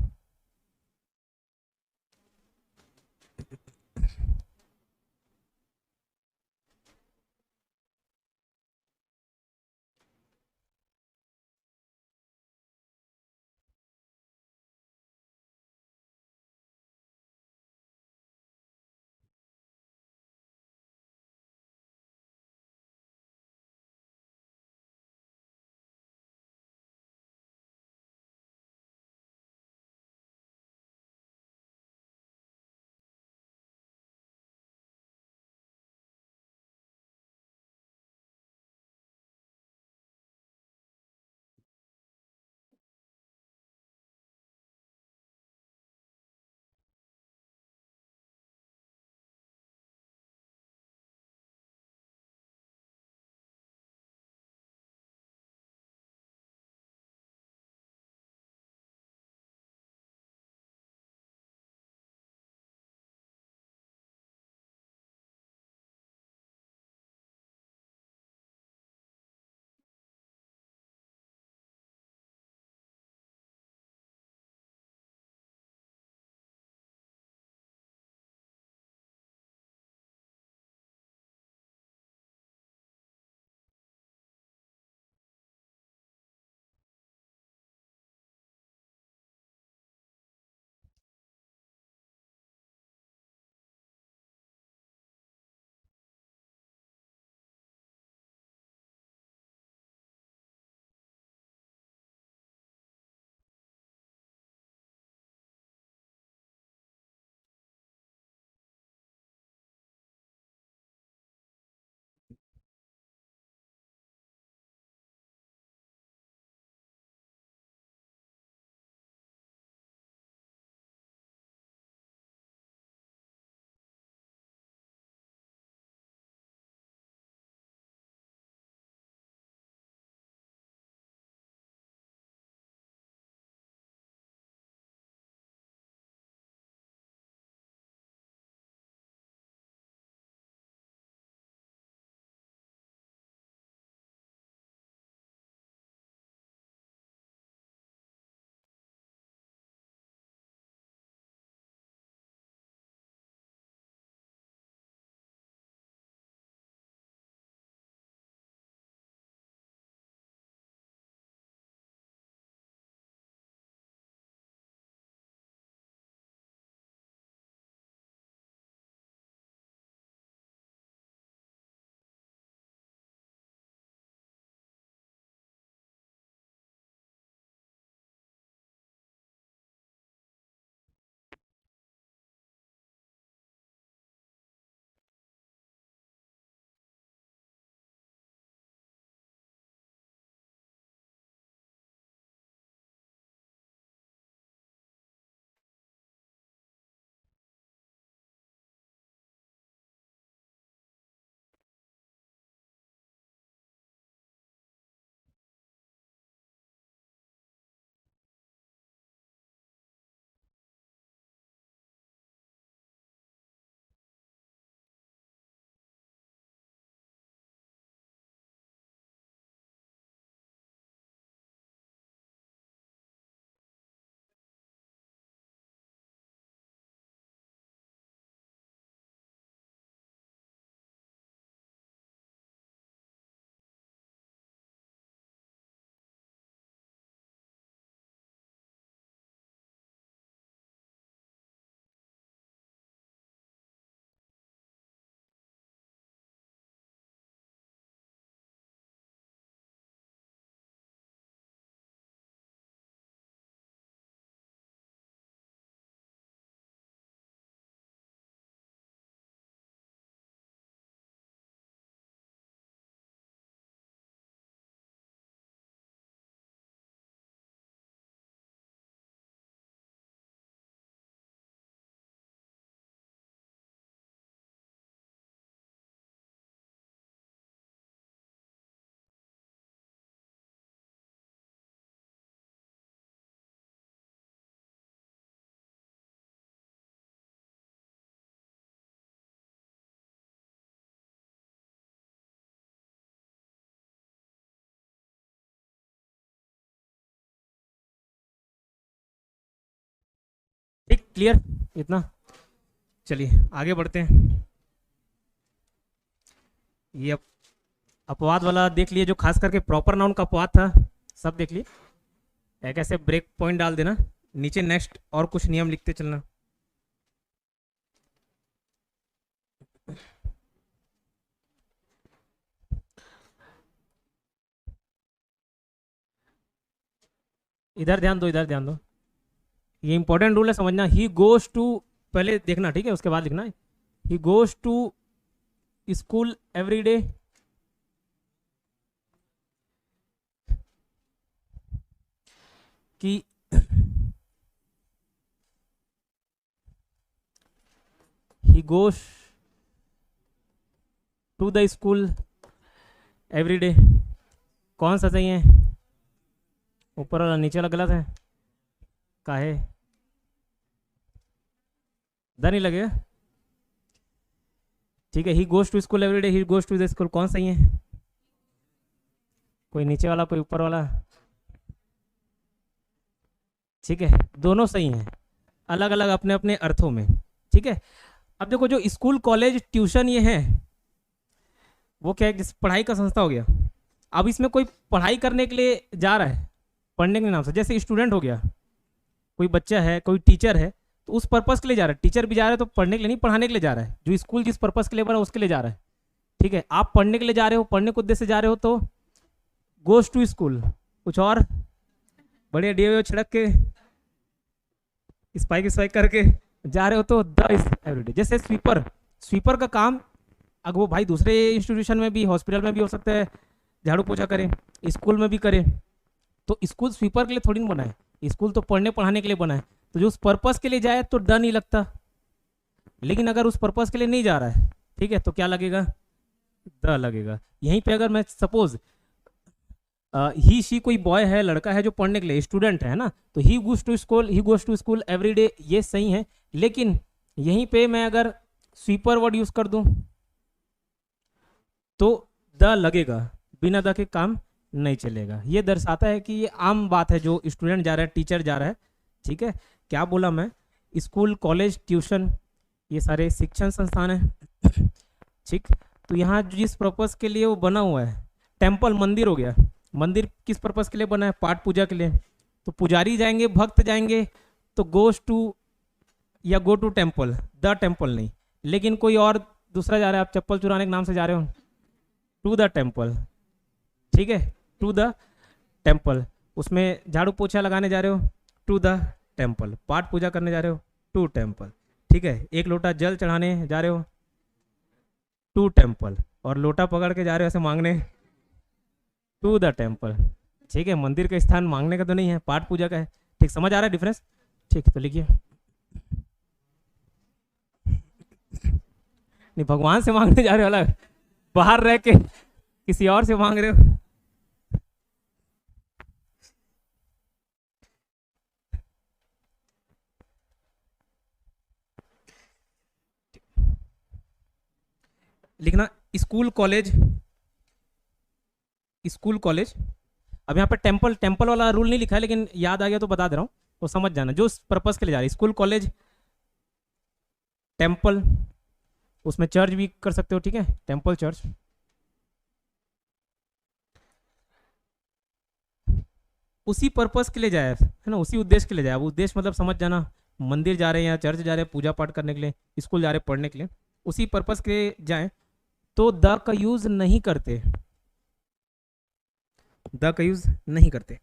क्लियर इतना? चलिए आगे बढ़ते हैं। ये अपवाद वाला देख लिए, जो खास करके प्रॉपर नाउन का अपवाद था सब देख लिए। एक ऐसे ब्रेक पॉइंट डाल देना, नीचे नेक्स्ट और कुछ नियम लिखते चलना। इधर ध्यान दो, इधर ध्यान दो, ये इंपॉर्टेंट रूल है समझना। ही गोज टू, पहले देखना ठीक है, उसके बाद लिखना है। He goes to school every day, कि he goes to the school every day। कौन सा सही है? ऊपर वाला, नीचे वाला गलत है। काहे द नहीं लगेगा? ठीक है, he goes to school every day, he goes to the school, कौन सही है? कोई नीचे वाला, कोई ऊपर वाला? ठीक है, दोनों सही हैं, अलग अलग अपने अपने अर्थों में। ठीक है, अब देखो जो स्कूल कॉलेज ट्यूशन ये है वो क्या है, जिस पढ़ाई का संस्था हो गया। अब इसमें कोई पढ़ाई करने के लिए जा रहा है, पढ़ने के नाम से, जैसे स्टूडेंट हो गया, कोई बच्चा है, कोई टीचर है, तो उस पर्पस के लिए जा रहा है। टीचर भी जा रहा है तो पढ़ने के लिए नहीं, पढ़ाने के लिए जा रहा है। जो स्कूल जिस पर्पस के लिए बना उसके लिए जा रहा है। ठीक है, आप पढ़ने के लिए जा रहे हो, पढ़ने के उद्देश्य से जा रहे हो, तो गोज टू स्कूल। कुछ और बढ़िया डीओ छिड़क के स्पाइक करके जा रहे हो तो द एवरीडे। जैसे स्वीपर, स्वीपर का काम अगर वो भाई दूसरे इंस्टीट्यूशन में भी, हॉस्पिटल में भी हो सकता है, झाड़ू पोछा करे, स्कूल में भी करे, तो स्कूल स्वीपर के लिए थोड़ी ना बना है, स्कूल तो पढ़ने पढ़ाने के लिए बना है। तो जो उस पर्पस के लिए जाए तो द नहीं लगता, लेकिन अगर उस पर्पस के लिए नहीं जा रहा है, ठीक है, तो क्या लगेगा? द लगेगा। यहीं पे अगर मैं सपोज ही शी कोई बॉय है, लड़का है जो पढ़ने के लिए, स्टूडेंट है ना, तो he goes to school, he goes to school every day, ये सही है। लेकिन यहीं पे मैं अगर स्वीपर वर्ड यूज कर दूं तो द लगेगा, बिना द के काम नहीं चलेगा। ये दर्शाता है कि ये आम बात है, जो स्टूडेंट जा रहा है, टीचर जा रहा है। ठीक है, क्या बोला मैं? स्कूल कॉलेज ट्यूशन ये सारे शिक्षण संस्थान है। ठीक, तो यहाँ जिस पर्पस के लिए वो बना हुआ है, टेम्पल मंदिर हो गया, मंदिर किस पर्पस के लिए बना है? पाठ पूजा के लिए। तो पुजारी जाएंगे, भक्त जाएंगे, तो गोज टू या go to temple, the temple नहीं। लेकिन कोई और दूसरा जा रहा है, आप चप्पल चुराने के नाम से जा रहे हो, टू द टेम्पल। ठीक है, टू द टेम्पल। उसमें झाड़ू पोछा लगाने जा रहे हो, टू द टेम्पल। पाठ पूजा करने जा रहे हो, टू टेम्पल। ठीक है, एक लोटा जल चढ़ाने जा रहे हो, टू टेम्पल। और लोटा पकड़ के जा रहे हो ऐसे मांगने, टू द टेम्पल। ठीक है, मंदिर का स्थान मांगने का तो नहीं है, पाठ पूजा का है। ठीक, समझ आ रहा है डिफरेंस? ठीक, तो लिखिए। नहीं, भगवान से मांगने जा रहे हो अलग, बाहर रह के किसी और से मांग रहे हो। लिखना स्कूल कॉलेज, स्कूल कॉलेज। अब यहाँ पे टेम्पल, टेम्पल वाला रूल नहीं लिखा है, लेकिन याद आ गया तो बता दे रहा हूँ, तो समझ जाना। जो उस पर्पस के लिए जा रही है, स्कूल कॉलेज टेम्पल, उसमें चर्च भी कर सकते हो। ठीक है, टेम्पल चर्च। उसी पर्पस के लिए जाए है ना, उसी उद्देश्य के लिए जाए। वो उद्देश्य मतलब समझ जाना, मंदिर जा रहे हैं या चर्च जा रहे हैं पूजा पाठ करने के लिए, स्कूल जा रहे हैं पढ़ने के लिए, उसी पर्पस के लिए जाए, तो द का यूज नहीं करते, द का यूज नहीं करते।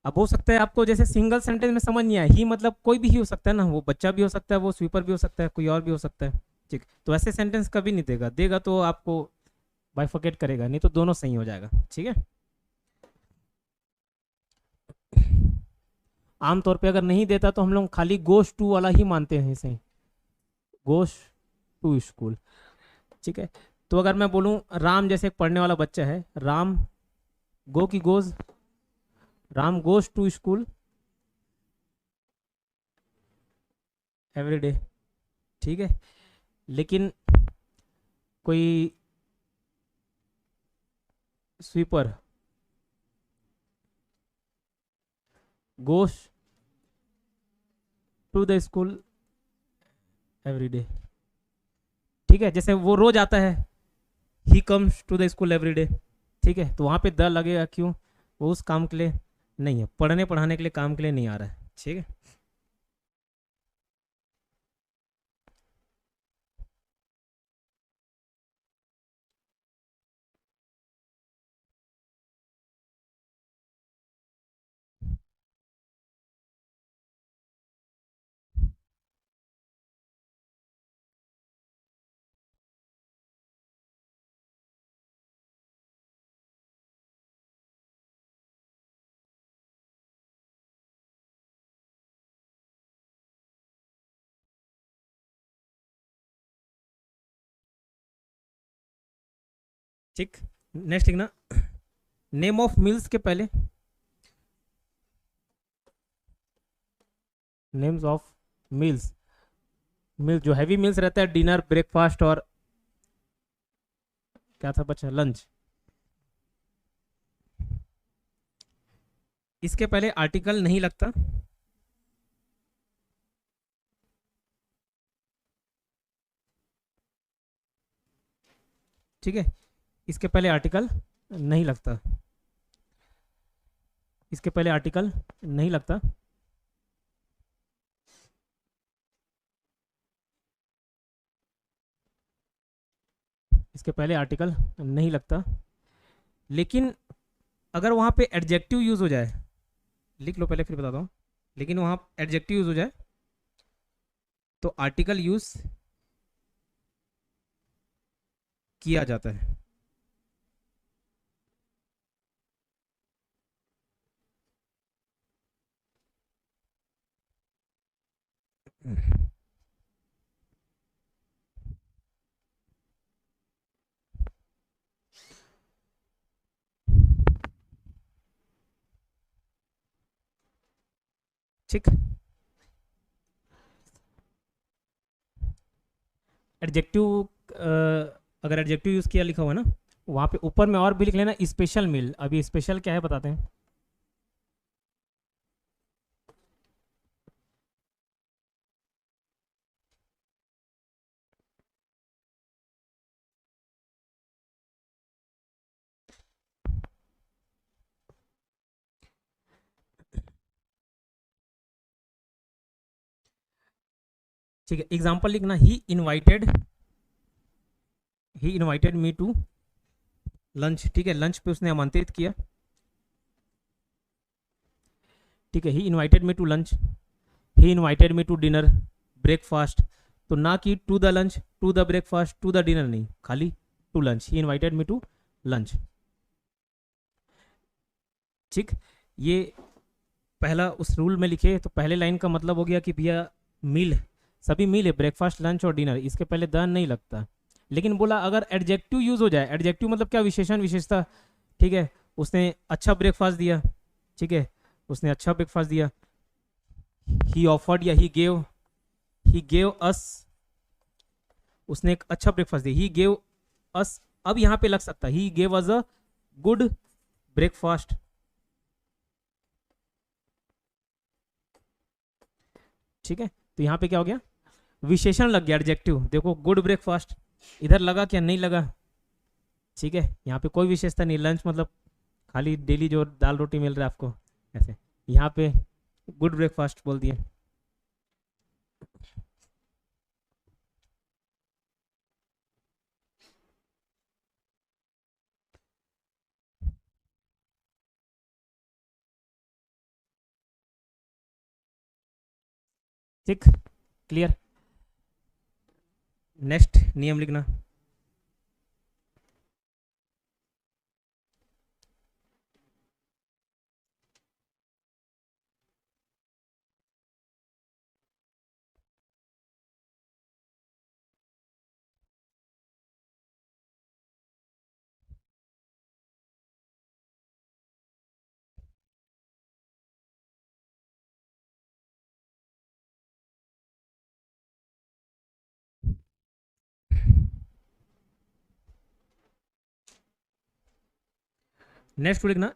अब हो सकता है आपको जैसे सिंगल सेंटेंस में समझ नहीं आया, ही मतलब कोई भी ही हो सकता है ना, वो बच्चा भी हो सकता है, वो स्वीपर भी हो सकता है, कोई और भी हो सकता है। ठीक, तो ऐसे सेंटेंस कभी नहीं देगा, देगा तो आपको बाइफरकेट करेगा, नहीं तो दोनों सही हो जाएगा। ठीक है, आमतौर पे अगर नहीं देता तो हम लोग खाली गोश टू वाला ही मानते हैं, इसे गोश टू स्कूल। ठीक है, तो अगर मैं बोलूं राम, जैसे एक पढ़ने वाला बच्चा है, राम गो की goes, Ram goes to school every day. ठीक है, लेकिन कोई sweeper goes to the school every day, ठीक है, जैसे वो रोज आता है, he comes to the school every day, ठीक है, तो वहां पे द लगेगा, क्यों? वो उस काम के लिए नहीं है, पढ़ने पढ़ाने के लिए काम के लिए नहीं आ रहा है, ठीक है। ठीक, नेक्स्ट लिखना, नेम ऑफ मिल्स के पहले, नेम्स ऑफ मिल्स, मिल जो हैवी मिल्स रहता है, डिनर, ब्रेकफास्ट और क्या था बच्चा, लंच, इसके पहले आर्टिकल नहीं लगता, ठीक है, इसके पहले आर्टिकल नहीं लगता, इसके पहले आर्टिकल नहीं लगता, इसके पहले आर्टिकल नहीं लगता, लेकिन अगर वहां पे एडजेक्टिव यूज हो जाए, लिख लो पहले फिर बताता हूं, लेकिन वहां एडजेक्टिव यूज हो जाए तो आर्टिकल यूज किया जाता है, ठीक। एडजेक्टिव, अगर एडजेक्टिव यूज किया लिखा हुआ है ना, वहां पे ऊपर में और भी लिख लेना स्पेशल मील, अभी स्पेशल क्या है बताते हैं, ठीक है, एग्जाम्पल लिखना, he invited me to lunch, ठीक है, लंच पे उसने आमंत्रित किया, ठीक है, he invited me to lunch, he invited me to dinner, breakfast, तो ना कि to the lunch, to the breakfast, to the dinner नहीं, खाली to lunch, he invited me to lunch, ठीक। ये पहला उस रूल में लिखे तो पहले लाइन का मतलब हो गया कि भैया मील, सभी मील है, ब्रेकफास्ट, लंच और डिनर, इसके पहले द नहीं लगता, लेकिन बोला अगर एडजेक्टिव यूज हो जाए, एडजेक्टिव मतलब क्या, विशेषण, विशेषता, ठीक है, उसने अच्छा ब्रेकफास्ट दिया, ठीक है, उसने अच्छा ब्रेकफास्ट दिया, ही ऑफर्ड या ही गेव अस, उसने एक अच्छा ब्रेकफास्ट दिया, ही गेव अस, अब यहां पे लग सकता है he gave us a good breakfast, ठीक है, तो यहां पे क्या हो गया, विशेषण लग गया, एडजेक्टिव, देखो गुड ब्रेकफास्ट, इधर लगा क्या, नहीं लगा, ठीक है, यहाँ पे कोई विशेषता नहीं, लंच मतलब खाली डेली जो दाल रोटी मिल रहा है आपको, ऐसे, यहाँ पे गुड ब्रेकफास्ट बोल दिए, ठीक, क्लियर। नेक्स्ट नियम लिखना, नेक्स्ट लिखना,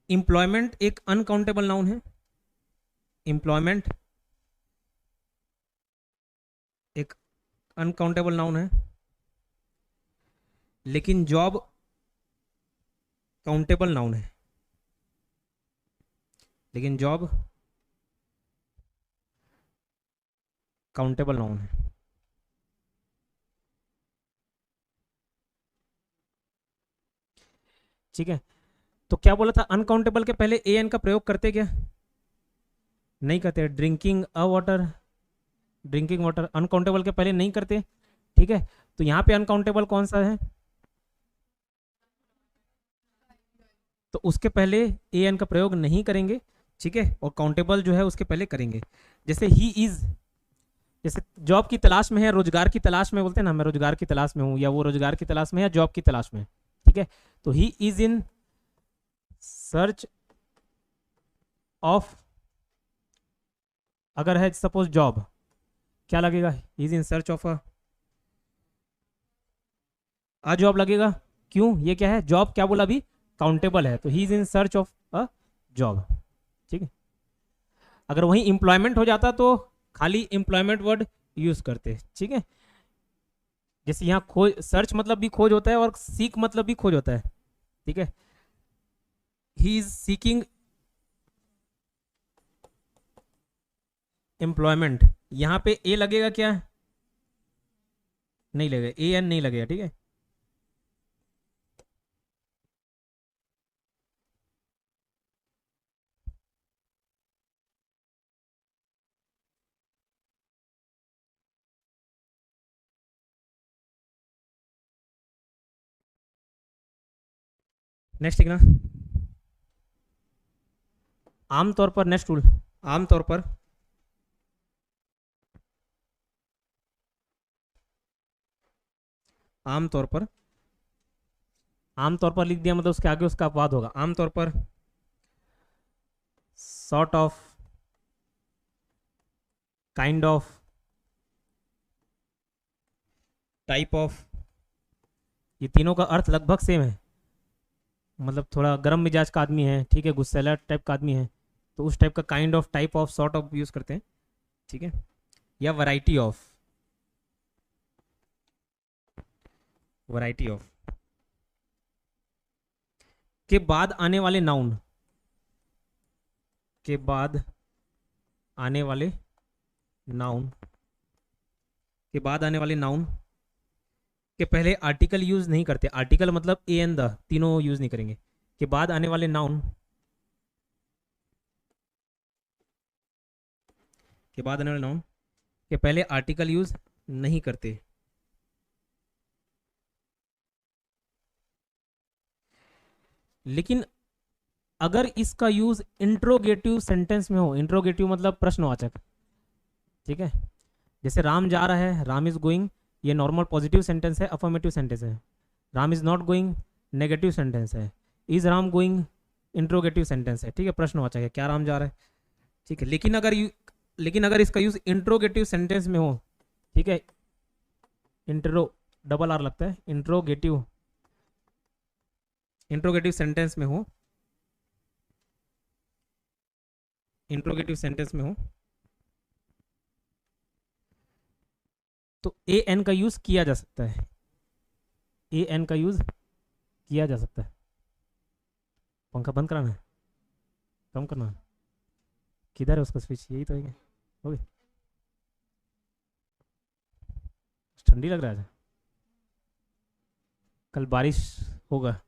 एम्प्लॉयमेंट एक अनकाउंटेबल नाउन है, एम्प्लॉयमेंट एक अनकाउंटेबल नाउन है, लेकिन जॉब काउंटेबल नाउन है, लेकिन जॉब काउंटेबल नाउन है। ठीक है, तो क्या बोला था, अनकाउंटेबल के पहले ए एन का प्रयोग करते क्या, नहीं करते। ड्रिंकिंग अ वाटर, ड्रिंकिंग वाटर अनकाउंटेबल के पहले नहीं करते। ठीक है, तो यहाँ पे अनकाउंटेबल कौन सा है, तो उसके पहले ए एन का प्रयोग नहीं करेंगे। ठीक है, और काउंटेबल जो है उसके पहले करेंगे। जैसे ही इज, जैसे जॉब की तलाश में है, रोजगार की तलाश में बोलते हैं ना, मैं रोजगार की तलाश में हूँ, या वो रोजगार की तलाश में है या जॉब की तलाश में है। ठीक है, तो ही इज इन सर्च ऑफ, अगर है सपोज जॉब, क्या लगेगा, is in search of a job लगेगा। क्यों, ये क्या है, जॉब क्या बोला अभी, काउंटेबल है, तो ही is in search of a job. ठीक है, अगर वहीं एम्प्लॉयमेंट हो जाता तो खाली एम्प्लॉयमेंट वर्ड यूज करते। ठीक है, जैसे यहाँ खोज, सर्च मतलब भी खोज होता है और सीक मतलब भी खोज होता है। ठीक है, ही इज सीकिंग एम्प्लॉयमेंट, यहाँ पे ए लगेगा क्या, नहीं लगेगा, ए एन नहीं लगेगा। ठीक है, नेक्स्ट ठीक ना, आमतौर पर, नेक्स्ट रूल, आमतौर पर आमतौर पर, आमतौर पर लिख दिया मतलब उसके आगे उसका अपवाद होगा। आमतौर पर, sort of, kind of, type of, ये तीनों का अर्थ लगभग सेम है। मतलब थोड़ा गर्म मिजाज का आदमी है, ठीक है, गुस्सैला टाइप का आदमी है, तो उस टाइप का kind of, type of, sort of use करते हैं। ठीक है, या वैरायटी ऑफ, वैरायटी ऑफ के बाद आने वाले नाउन, के बाद आने वाले नाउन, के बाद आने वाले नाउन के पहले आर्टिकल यूज नहीं करते। आर्टिकल मतलब ए एंड द, तीनों यूज नहीं करेंगे। के बाद आने वाले नाउन, के बाद आने वाले नाउन के पहले आर्टिकल यूज नहीं करते। लेकिन अगर इसका यूज इंट्रोगेटिव सेंटेंस में हो, इंट्रोगेटिव मतलब प्रश्नवाचक, ठीक है, जैसे राम जा रहा है, राम इज गोइंग, ये नॉर्मल पॉजिटिव सेंटेंस है, अफर्मेटिव सेंटेंस है। Ram is not going, negative sentence है। Is Ram going, interrogative sentence है। ठीक है, प्रश्नवाचक है, क्या राम जा रहा है। ठीक है, लेकिन अगर इसका यूज इंट्रोगेटिव सेंटेंस में हो, ठीक है, इंट्रो डबल आर लगता है, इंट्रोगेटिव, इंट्रोगेटिव सेंटेंस में हो, इंट्रोगेटिव सेंटेंस में हो, तो ए एन का यूज किया जा सकता है, ए एन का यूज किया जा सकता है। पंखा बंद कराना है, कम करना है, किधर है उसका स्विच, यही तो है। हो गई, ठंडी लग रहा है, कल बारिश होगा।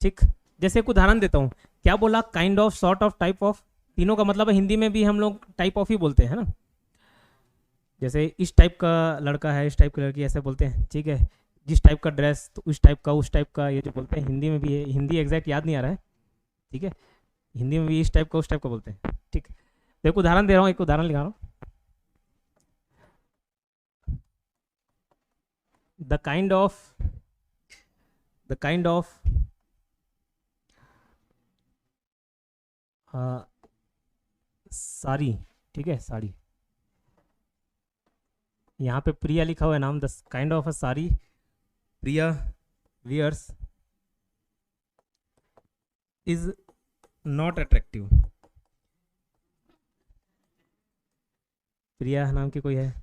ठीक, जैसे एक उदाहरण देता हूँ, क्या बोला, kind of, sort of, type of, तीनों का मतलब है हिंदी में भी हम लोग टाइप ऑफ ही बोलते हैं, है ना। जैसे इस टाइप का लड़का है, इस टाइप की लड़की, ऐसे बोलते हैं। ठीक है, जिस टाइप का ड्रेस, तो उस टाइप का, उस टाइप का, ये जो बोलते हैं हिंदी में भी है। हिंदी एग्जैक्ट याद नहीं आ रहा है, ठीक है, हिंदी में भी इस टाइप का, उस टाइप का बोलते हैं। ठीक, तो एक उदाहरण दे रहा हूँ, एक उदाहरण लिखा रहा हूँ। द काइंड ऑफ साड़ी, ठीक है, साड़ी, यहाँ पे प्रिया लिखा हुआ है नाम, the kind of a sari Priya wears is not attractive. Priya नाम की कोई है?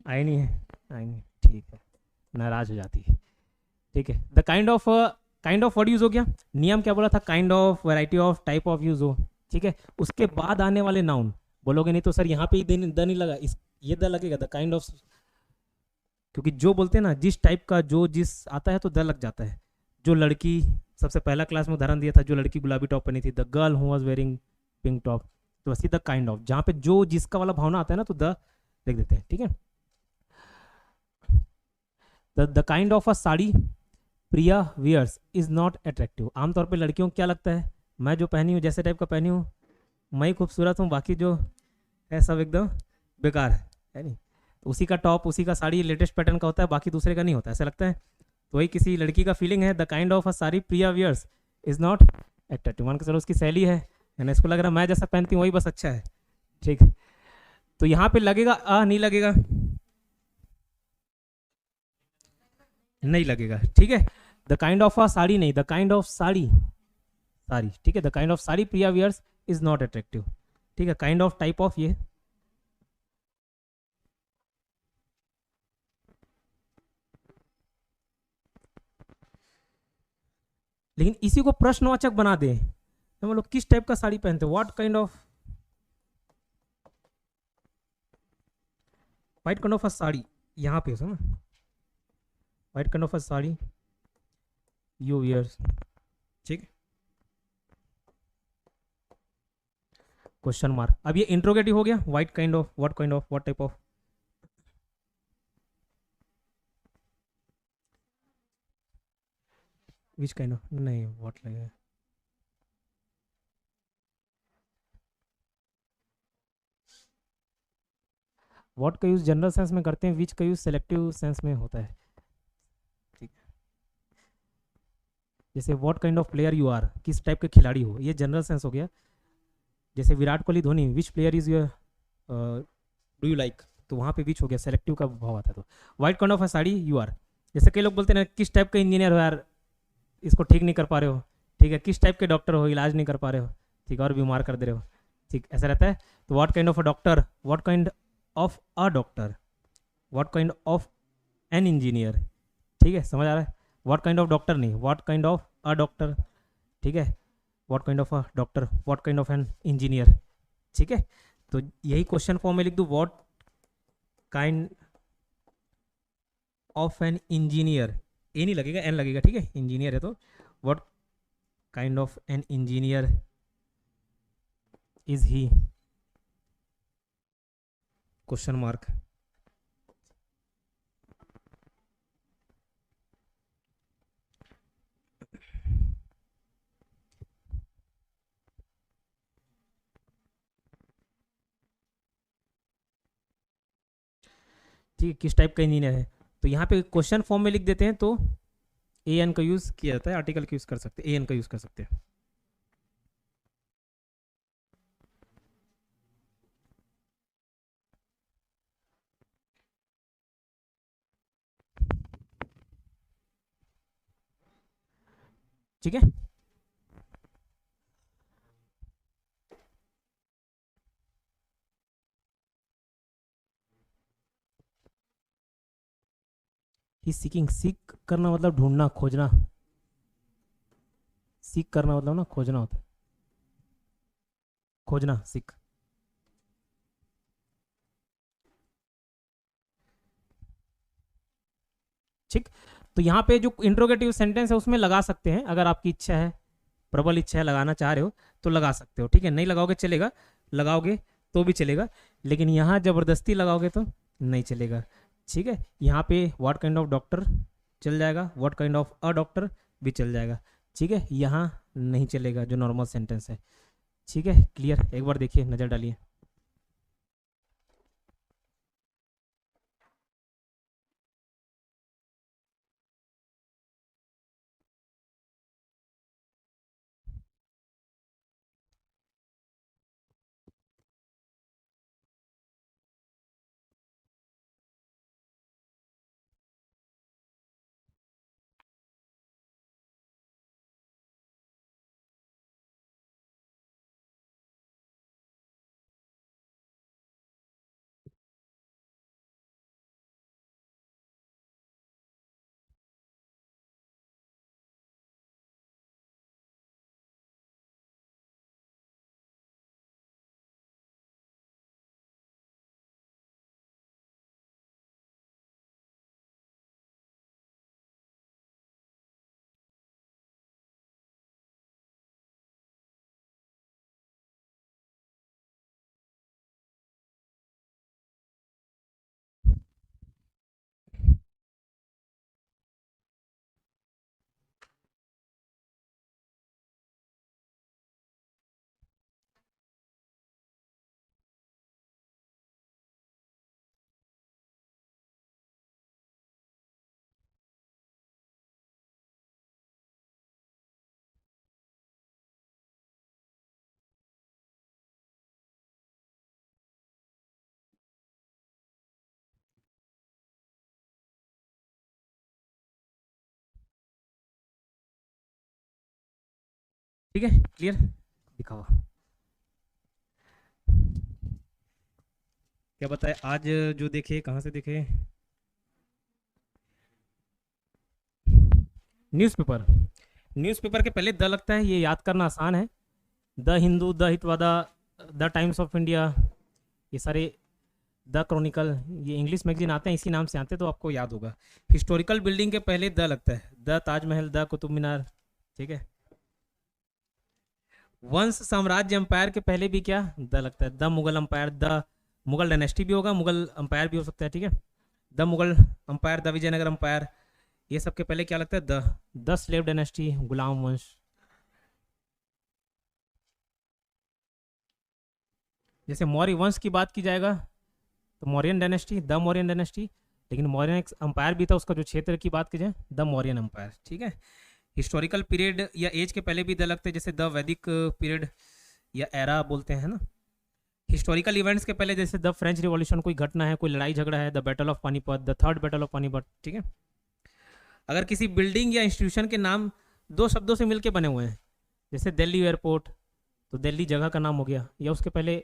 आई नहीं है, आई नहीं, ठीक है, नाराज हो जाती है, ठीक है। The kind of word use हो गया। नियम क्या बोला था? Kind of, variety of, type of use हो, ठीक है। उसके बाद आने वाले नाउन बोलोगे नहीं तो सर यहाँ पे ही द नहीं लगा, इस ये द लगेगा, द काइंड ऑफ, क्योंकि जो बोलते हैं ना जिस टाइप का जो जिस आता है तो द लग जाता है। जो लड़की, सबसे पहला क्लास में उदाहरण दिया था, जो लड़की गुलाबी टॉप पहनी थी, the girl who was wearing pink top, तो वैसे द काइंड ऑफ, जहाँ पे जो जिसका वाला भावना आता है ना तो द लिख देते हैं, ठीक है। The kind of a sari Priya wears is not attractive. आमतौर पे लड़कियों को क्या लगता है, मैं जो पहनी हूँ, जैसे टाइप का पहनी हूँ, मैं ही खूबसूरत हूँ, बाकी जो है सब एकदम बेकार है नहीं। तो उसी का टॉप, उसी का साड़ी लेटेस्ट पैटर्न का होता है, बाकी दूसरे का नहीं होता, ऐसा लगता है। तो वही किसी लड़की का फीलिंग है, the kind of a sari Priya wears is not attractive. मान के चलो उसकी सहेली है ना, इसको लग रहा है मैं जैसा पहनती हूँ वही बस अच्छा है, ठीक। तो यहाँ पे लगेगा नहीं लगेगा, नहीं लगेगा, ठीक है। The kind of a sari नहीं, the kind of sari, sari, ठीक है। The kind of sari Priya wears is not attractive, ठीक है। काइंड ऑफ, टाइप ऑफ, ये लेकिन इसी को प्रश्नवाचक बना दे तो हम लोग किस टाइप का साड़ी पहनते हैं, what kind of, white kind of a sari, यहाँ पे ना, white kind of a sari you wears, ठीक। Question mark. अब ये इंट्रोगेटिव हो गया, white kind of, what kind of, what type of, which kind of, नहीं व्हाट लगेगा। व्हाट का यूज जनरल सेंस में करते हैं, विच का यूज सेलेक्टिव सेंस में होता है, ठीक। जैसे what kind of player you are, किस टाइप के खिलाड़ी हो, ये जनरल सेंस हो गया। जैसे Virat Kohli, Dhoni, which player is your do you like, तो वहाँ पे विच हो गया, सेलेक्टिव का भाव आता है। तो what kind of a sari you are, जैसे कई लोग बोलते हैं ना किस टाइप का इंजीनियर हो यार, इसको ठीक नहीं कर पा रहे हो, ठीक है। किस टाइप के डॉक्टर हो, इलाज नहीं कर पा रहे हो, ठीक, और बीमार कर दे रहे हो, ठीक, ऐसा रहता है। तो what kind of a doctor, what kind of a doctor, what kind of an engineer, ठीक है, समझ आ रहा है। व्हाट काइंड ऑफ डॉक्टर नहीं, what kind of a doctor, ठीक है। What kind of a doctor, what kind of an engineer, ठीक है। तो यही क्वेश्चन फॉर्म में लिख दूँ, what kind of an engineer, a नहीं लगेगा, एन लगेगा, ठीक है, इंजीनियर है तो what kind of an engineer is he, question mark. ठीक है, किस टाइप का इंजीनियर है, तो यहाँ पे क्वेश्चन फॉर्म में लिख देते हैं, तो ए एन का यूज किया जाता है, आर्टिकल का यूज कर सकते हैं, ए एन का यूज कर सकते हैं। ठीक है, ही सीकिंग, सीक करना मतलब ढूंढना, खोजना, सीक करना मतलब ना खोजना होता है, खोजना, सीक। ठीक, तो यहाँ पे जो इंट्रोगेटिव सेंटेंस है उसमें लगा सकते हैं, अगर आपकी इच्छा है, प्रबल इच्छा है, लगाना चाह रहे हो तो लगा सकते हो, ठीक है। नहीं लगाओगे चलेगा, लगाओगे तो भी चलेगा, लेकिन यहाँ जबरदस्ती लगाओगे तो नहीं चलेगा, ठीक है। यहाँ पे व्हाट काइंड ऑफ डॉक्टर चल जाएगा, what kind of a doctor भी चल जाएगा, ठीक है। यहाँ नहीं चलेगा जो नॉर्मल सेंटेंस है, ठीक है। क्लियर, एक बार देखिए, नज़र डालिए। ठीक है, क्लियर, दिखाओ क्या बताए आज जो देखे, कहाँ से देखे, न्यूज़पेपर। न्यूज़पेपर के पहले द लगता है, ये याद करना आसान है। The Hindu, the Hitavada, the Times of India, ये सारे, द क्रॉनिकल, ये इंग्लिश मैगजीन आते हैं इसी नाम से आते हैं, तो आपको याद होगा। हिस्टोरिकल बिल्डिंग के पहले द लगता है, द ताजमहल, द कुतुब मीनार, ठीक है। वंश साम्राज्य अंपायर के पहले भी क्या द लगता है, the Mughal empire, the Mughal dynasty भी होगा, मुगल अंपायर भी हो सकता है, ठीक है। The Mughal empire, the Vijayanagara empire, ये सब के पहले क्या लगता है, द स्लेव डायनेस्टी, गुलाम वंश। जैसे मौर्य वंश की बात की जाएगा तो Mauryan dynasty, the Mauryan dynasty, लेकिन मौर्यन एक अंपायर भी था, उसका जो क्षेत्र की बात की जाए द मौर्यन अंपायर, ठीक है। हिस्टोरिकल पीरियड या एज के पहले भी द लगते हैं, जैसे द वैदिक पीरियड या एरा बोलते हैं ना। हिस्टोरिकल इवेंट्स के पहले जैसे द फ्रेंच रिवॉल्यूशन, कोई घटना है, कोई लड़ाई झगड़ा है, the battle of Panipat, the third battle of Panipat, ठीक है। अगर किसी बिल्डिंग या इंस्टीट्यूशन के नाम दो शब्दों से मिलके बने हुए हैं, जैसे दिल्ली एयरपोर्ट, तो दिल्ली जगह का नाम हो गया, या उसके पहले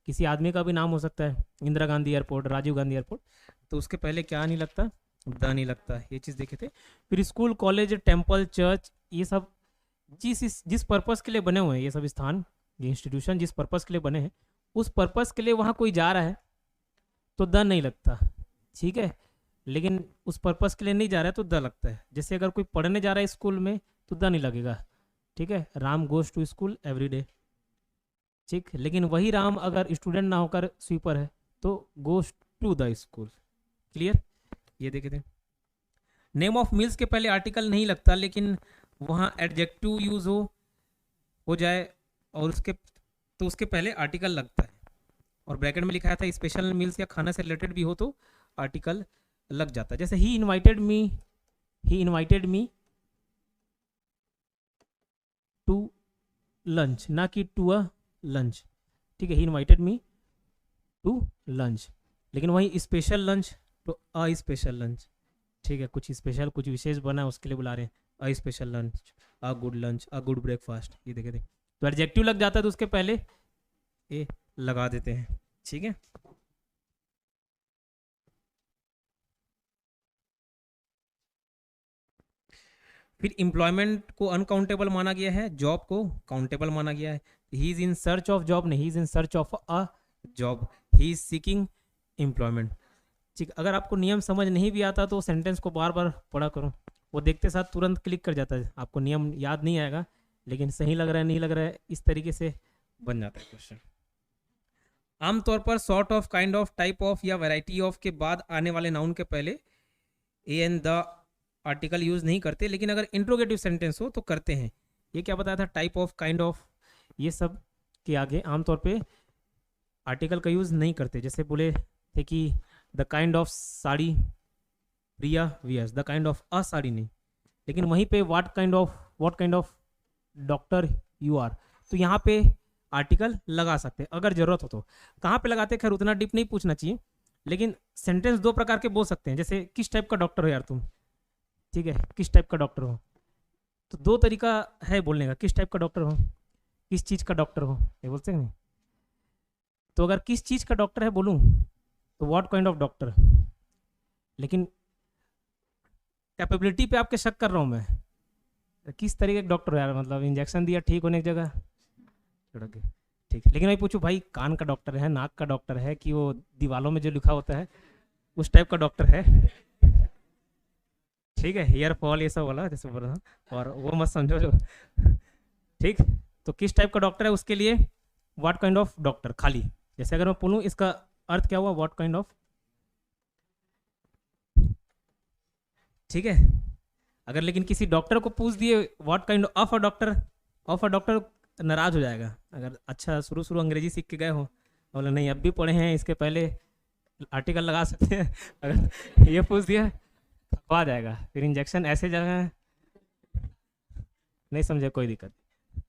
किसी आदमी का भी नाम हो सकता है, इंदिरा गांधी एयरपोर्ट, राजीव गांधी एयरपोर्ट, तो उसके पहले क्या नहीं लगता, द नहीं लगता। ये चीज़ देखे थे। फिर स्कूल, कॉलेज, टेम्पल, चर्च, ये सब जिस पर्पस के लिए बने हुए हैं, ये सब स्थान, ये इंस्टीट्यूशन जिस पर्पस के लिए बने हैं, उस पर्पस के लिए वहाँ कोई जा रहा है तो द नहीं लगता, ठीक है। लेकिन उस पर्पस के लिए नहीं जा रहा है तो द लगता है। जैसे अगर कोई पढ़ने जा रहा है स्कूल में तो द नहीं लगेगा, ठीक है। Ram goes to school every day, ठीक। लेकिन वही राम अगर स्टूडेंट ना होकर स्वीपर है तो goes to the school, clear. ये देखे थे। नेम ऑफ मिल्स के पहले आर्टिकल नहीं लगता, लेकिन वहाँ एडजेक्टिव यूज हो जाए और उसके पहले आर्टिकल लगता है। और ब्रैकेट में लिखा था स्पेशल मील्स या खाना से रिलेटेड भी हो तो आर्टिकल लग जाता है। जैसे ही इनवाइटेड मी टू लंच, ना कि टू अ लंच, ठीक है। He invited me to lunch, लेकिन वही स्पेशल लंच तो अ स्पेशल लंच, ठीक है। कुछ स्पेशल, कुछ विशेष बना है उसके लिए बुला रहे हैं a special lunch, a good lunch, a good breakfast, ये देखे थे। तो एडजेक्टिव लग जाता है तो उसके पहले ए लगा देते हैं, ठीक है। फिर एम्प्लॉयमेंट को अनकाउंटेबल माना गया है, जॉब को काउंटेबल माना गया है। He is in search of job नहीं, he is in search of a job, he is seeking employment, ठीक। अगर आपको नियम समझ नहीं भी आता तो सेंटेंस को बार बार पढ़ा करो, वो देखते साथ तुरंत क्लिक कर जाता है। आपको नियम याद नहीं आएगा, लेकिन सही लग रहा है नहीं लग रहा है, इस तरीके से बन जाता है क्वेश्चन। आमतौर पर sort of, kind of, type of या वैरायटी ऑफ के बाद आने वाले नाउन के पहले A and the article use नहीं करते, लेकिन अगर इंट्रोगेटिव सेंटेंस हो तो करते हैं। ये क्या बताया था, टाइप ऑफ, काइंड ऑफ, ये सब के आगे आमतौर पे आर्टिकल का यूज नहीं करते। जैसे बोले थे कि the kind of sari Priya wears, the kind of a sari नहीं, लेकिन वहीं पे what kind of doctor you are, तो यहाँ पे आर्टिकल लगा सकते हैं अगर जरूरत हो तो। कहाँ पे लगाते हैं खैर उतना डीप नहीं पूछना चाहिए, लेकिन सेंटेंस दो प्रकार के बोल सकते हैं। जैसे किस टाइप का डॉक्टर हो यार तुम, ठीक है, किस टाइप का डॉक्टर हो, तो दो तरीका है बोलने का, किस टाइप का डॉक्टर हो, किस चीज़ का डॉक्टर हो, ये बोलते हैं नहीं। तो अगर किस चीज़ का डॉक्टर है बोलूँ तो व्हाट काइंड ऑफ डॉक्टर, लेकिन कैपेबिलिटी पे आपके शक कर रहा हूँ मैं, किस तरीके का डॉक्टर हो यार, मतलब इंजेक्शन दिया ठीक होने की जगह, ठीक है। लेकिन मैं पूछूं भाई कान का डॉक्टर है, नाक का डॉक्टर है, कि वो दीवालों में जो लिखा होता है उस टाइप का डॉक्टर है, ठीक है, हेयर फॉल ये सब वाला जैसे बोल रहा हूँ, और वो मत समझो जो, ठीक। तो किस टाइप का डॉक्टर है उसके लिए व्हाट काइंड ऑफ डॉक्टर खाली। जैसे अगर मैं बोलूँ इसका अर्थ क्या हुआ, व्हाट काइंड ऑफ, ठीक है। अगर लेकिन किसी डॉक्टर को पूछ दिए what kind of a doctor नाराज हो जाएगा। अगर अच्छा शुरू अंग्रेजी सीख के गए हो, बोले नहीं अब भी पढ़े हैं, इसके पहले आर्टिकल लगा सकते हैं, अगर ये पूछ दिया थकवा जाएगा। फिर इंजेक्शन ऐसे जगह नहीं समझे कोई दिक्कत।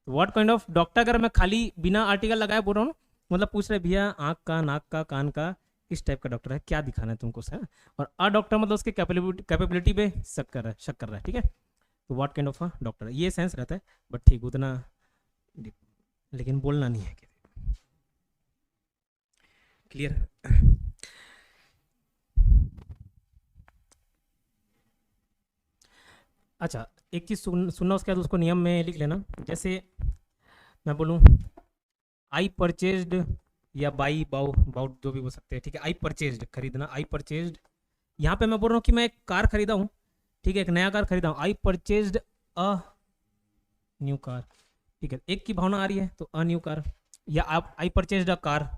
व्हाट काइंड ऑफ डॉक्टर अगर मैं खाली बिना आर्टिकल लगाए बोल रहा हूँ, मतलब पूछ रहे भैया आँख का, नाक का, कान का किस टाइप का डॉक्टर है, क्या दिखाना है तुमको सर, और अ डॉक्टर मतलब उसके कैपेबिलिटी पे शक कर रहा है, ठीक है। तो what kind of a doctor, ये सेंस रहता है, बट ठीक उतना लेकिन बोलना नहीं है। क्लियर? अच्छा, एक चीज़ सुनना, उसके बाद उसको नियम में लिख लेना। जैसे मैं बोलूँ आई परचेज्ड या बाई बाउ बाउट जो भी बोल सकते हैं, ठीक है। आई परचेज्ड खरीदना, आई परचेज्ड। यहाँ पे मैं बोल रहा हूँ कि मैं एक कार खरीदा हूँ, ठीक है, एक नया कार खरीदा हूँ। आई परचेज्ड अ न्यू कार, ठीक है। एक की भावना आ रही है तो अ न्यू कार, या आप आई परचेज्ड अ कार,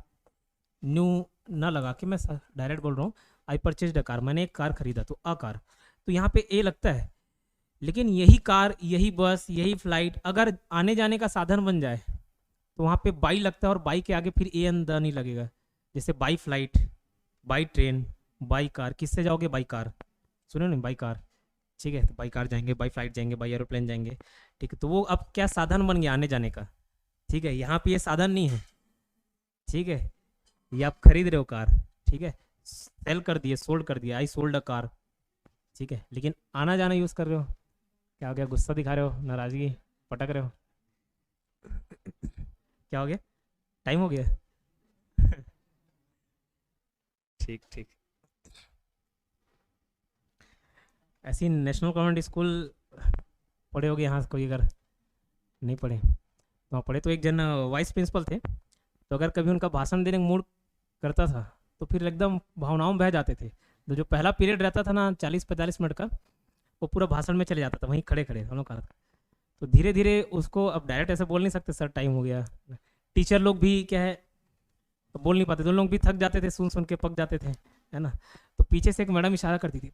न्यू ना लगा के मैं डायरेक्ट बोल रहा हूँ आई परचेज्ड अ कार, मैंने एक कार खरीदा, तो अ कार। तो यहाँ पे ए लगता है, लेकिन यही कार, यही बस, यही फ्लाइट अगर आने जाने का साधन बन जाए तो वहाँ पे बाई लगता है, और बाई के आगे फिर ए एन द नहीं लगेगा। जैसे by flight, by train, by car. किससे जाओगे? बाई कार, सुनो ना, बाई कार, ठीक है। तो बाई कार जाएंगे, बाई फ्लाइट जाएंगे, बाई एरोप्लेन जाएंगे, ठीक है। तो वो अब क्या साधन बन गया आने जाने का, ठीक है। यहाँ पे ये साधन नहीं है, ठीक है। ये आप खरीद रहे हो कार, ठीक है, सेल कर दिए, सोल्ड कर दिया, आई सोल्ड अ कार, ठीक है। लेकिन आना जाना यूज़ कर रहे हो। क्या हो गया? गुस्सा दिखा रहे हो, नाराजगी, पटक रहे हो, क्या हो गया? टाइम हो गया? ठीक ठीक। ऐसी नेशनल कॉन्वेंट स्कूल पढ़े होगे यहाँ कोई? अगर नहीं पढ़े तो पढ़े तो एक जन वाइस प्रिंसिपल थे, तो अगर कभी उनका भाषण देने का मूड करता था तो फिर एकदम भावनाओं में बह जाते थे। तो जो पहला पीरियड रहता था ना 40-45 मिनट का, वो पूरा भाषण में चले जाता था, वहीं खड़े खड़े हम लोग कहा था। तो धीरे धीरे उसको, अब डायरेक्ट ऐसे बोल नहीं सकते सर टाइम हो गया, टीचर लोग भी क्या है तो बोल नहीं पाते, तो लोग भी थक जाते थे, सुन सुन के पक जाते थे, है ना। तो पीछे से एक मैडम इशारा करती थी,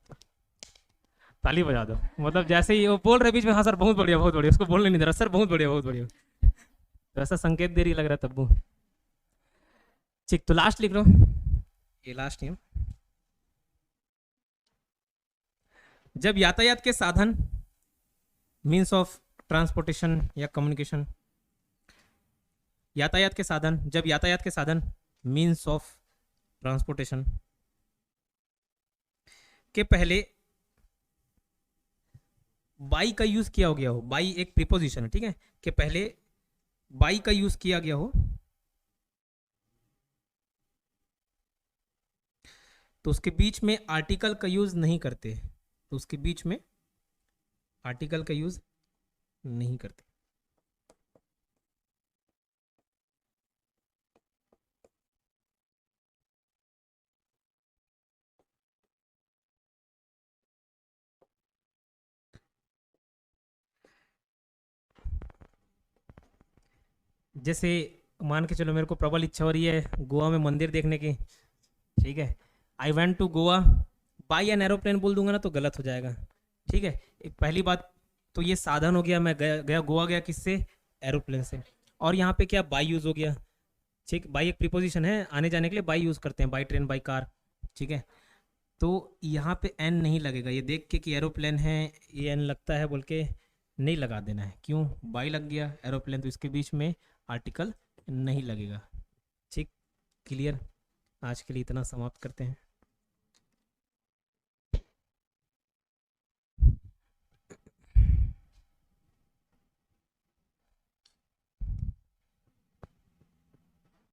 ताली बजा दो, मतलब जैसे ही वो बोल रहे बीच में, हाँ सर बहुत बढ़िया बहुत बढ़िया, उसको बोलने नहीं दे रहा, सर बहुत बढ़िया बहुत बढ़िया, तो ऐसा संकेत दे रही लग रहा तब्बू। ठीक, तो लास्ट लिख लो, ये लास्ट नियम। जब यातायात के साधन, मीन्स ऑफ ट्रांसपोर्टेशन या कम्युनिकेशन, यातायात के साधन, जब यातायात के साधन मीन्स ऑफ ट्रांसपोर्टेशन के पहले बाई का यूज किया हो गया हो, बाई एक प्रीपोजिशन है, ठीक है, के पहले बाई का यूज किया गया हो, तो उसके बीच में आर्टिकल का यूज नहीं करते, तो उसके बीच में आर्टिकल का यूज नहीं करते। जैसे मान के चलो मेरे को प्रबल इच्छा हो रही है गोवा में मंदिर देखने की, ठीक है, I went to Goa by an aeroplane बोल दूंगा ना तो गलत हो जाएगा, ठीक है। एक पहली बात तो ये साधन हो गया, मैं गया गोवा गया किससे? एरोप्लेन से। और यहाँ पे क्या बाई यूज हो गया, ठीक, बाई एक प्रीपोजिशन है, आने जाने के लिए बाई यूज करते हैं, बाई ट्रेन बाई कार, ठीक है। तो यहाँ पे एन नहीं लगेगा, ये देख के कि एरोप्लेन है ये एन लगता है बोल के नहीं लगा देना है, क्यों? बाई लग गया एरोप्लेन, तो इसके बीच में आर्टिकल नहीं लगेगा, ठीक। क्लियर? आज के लिए इतना समाप्त करते हैं।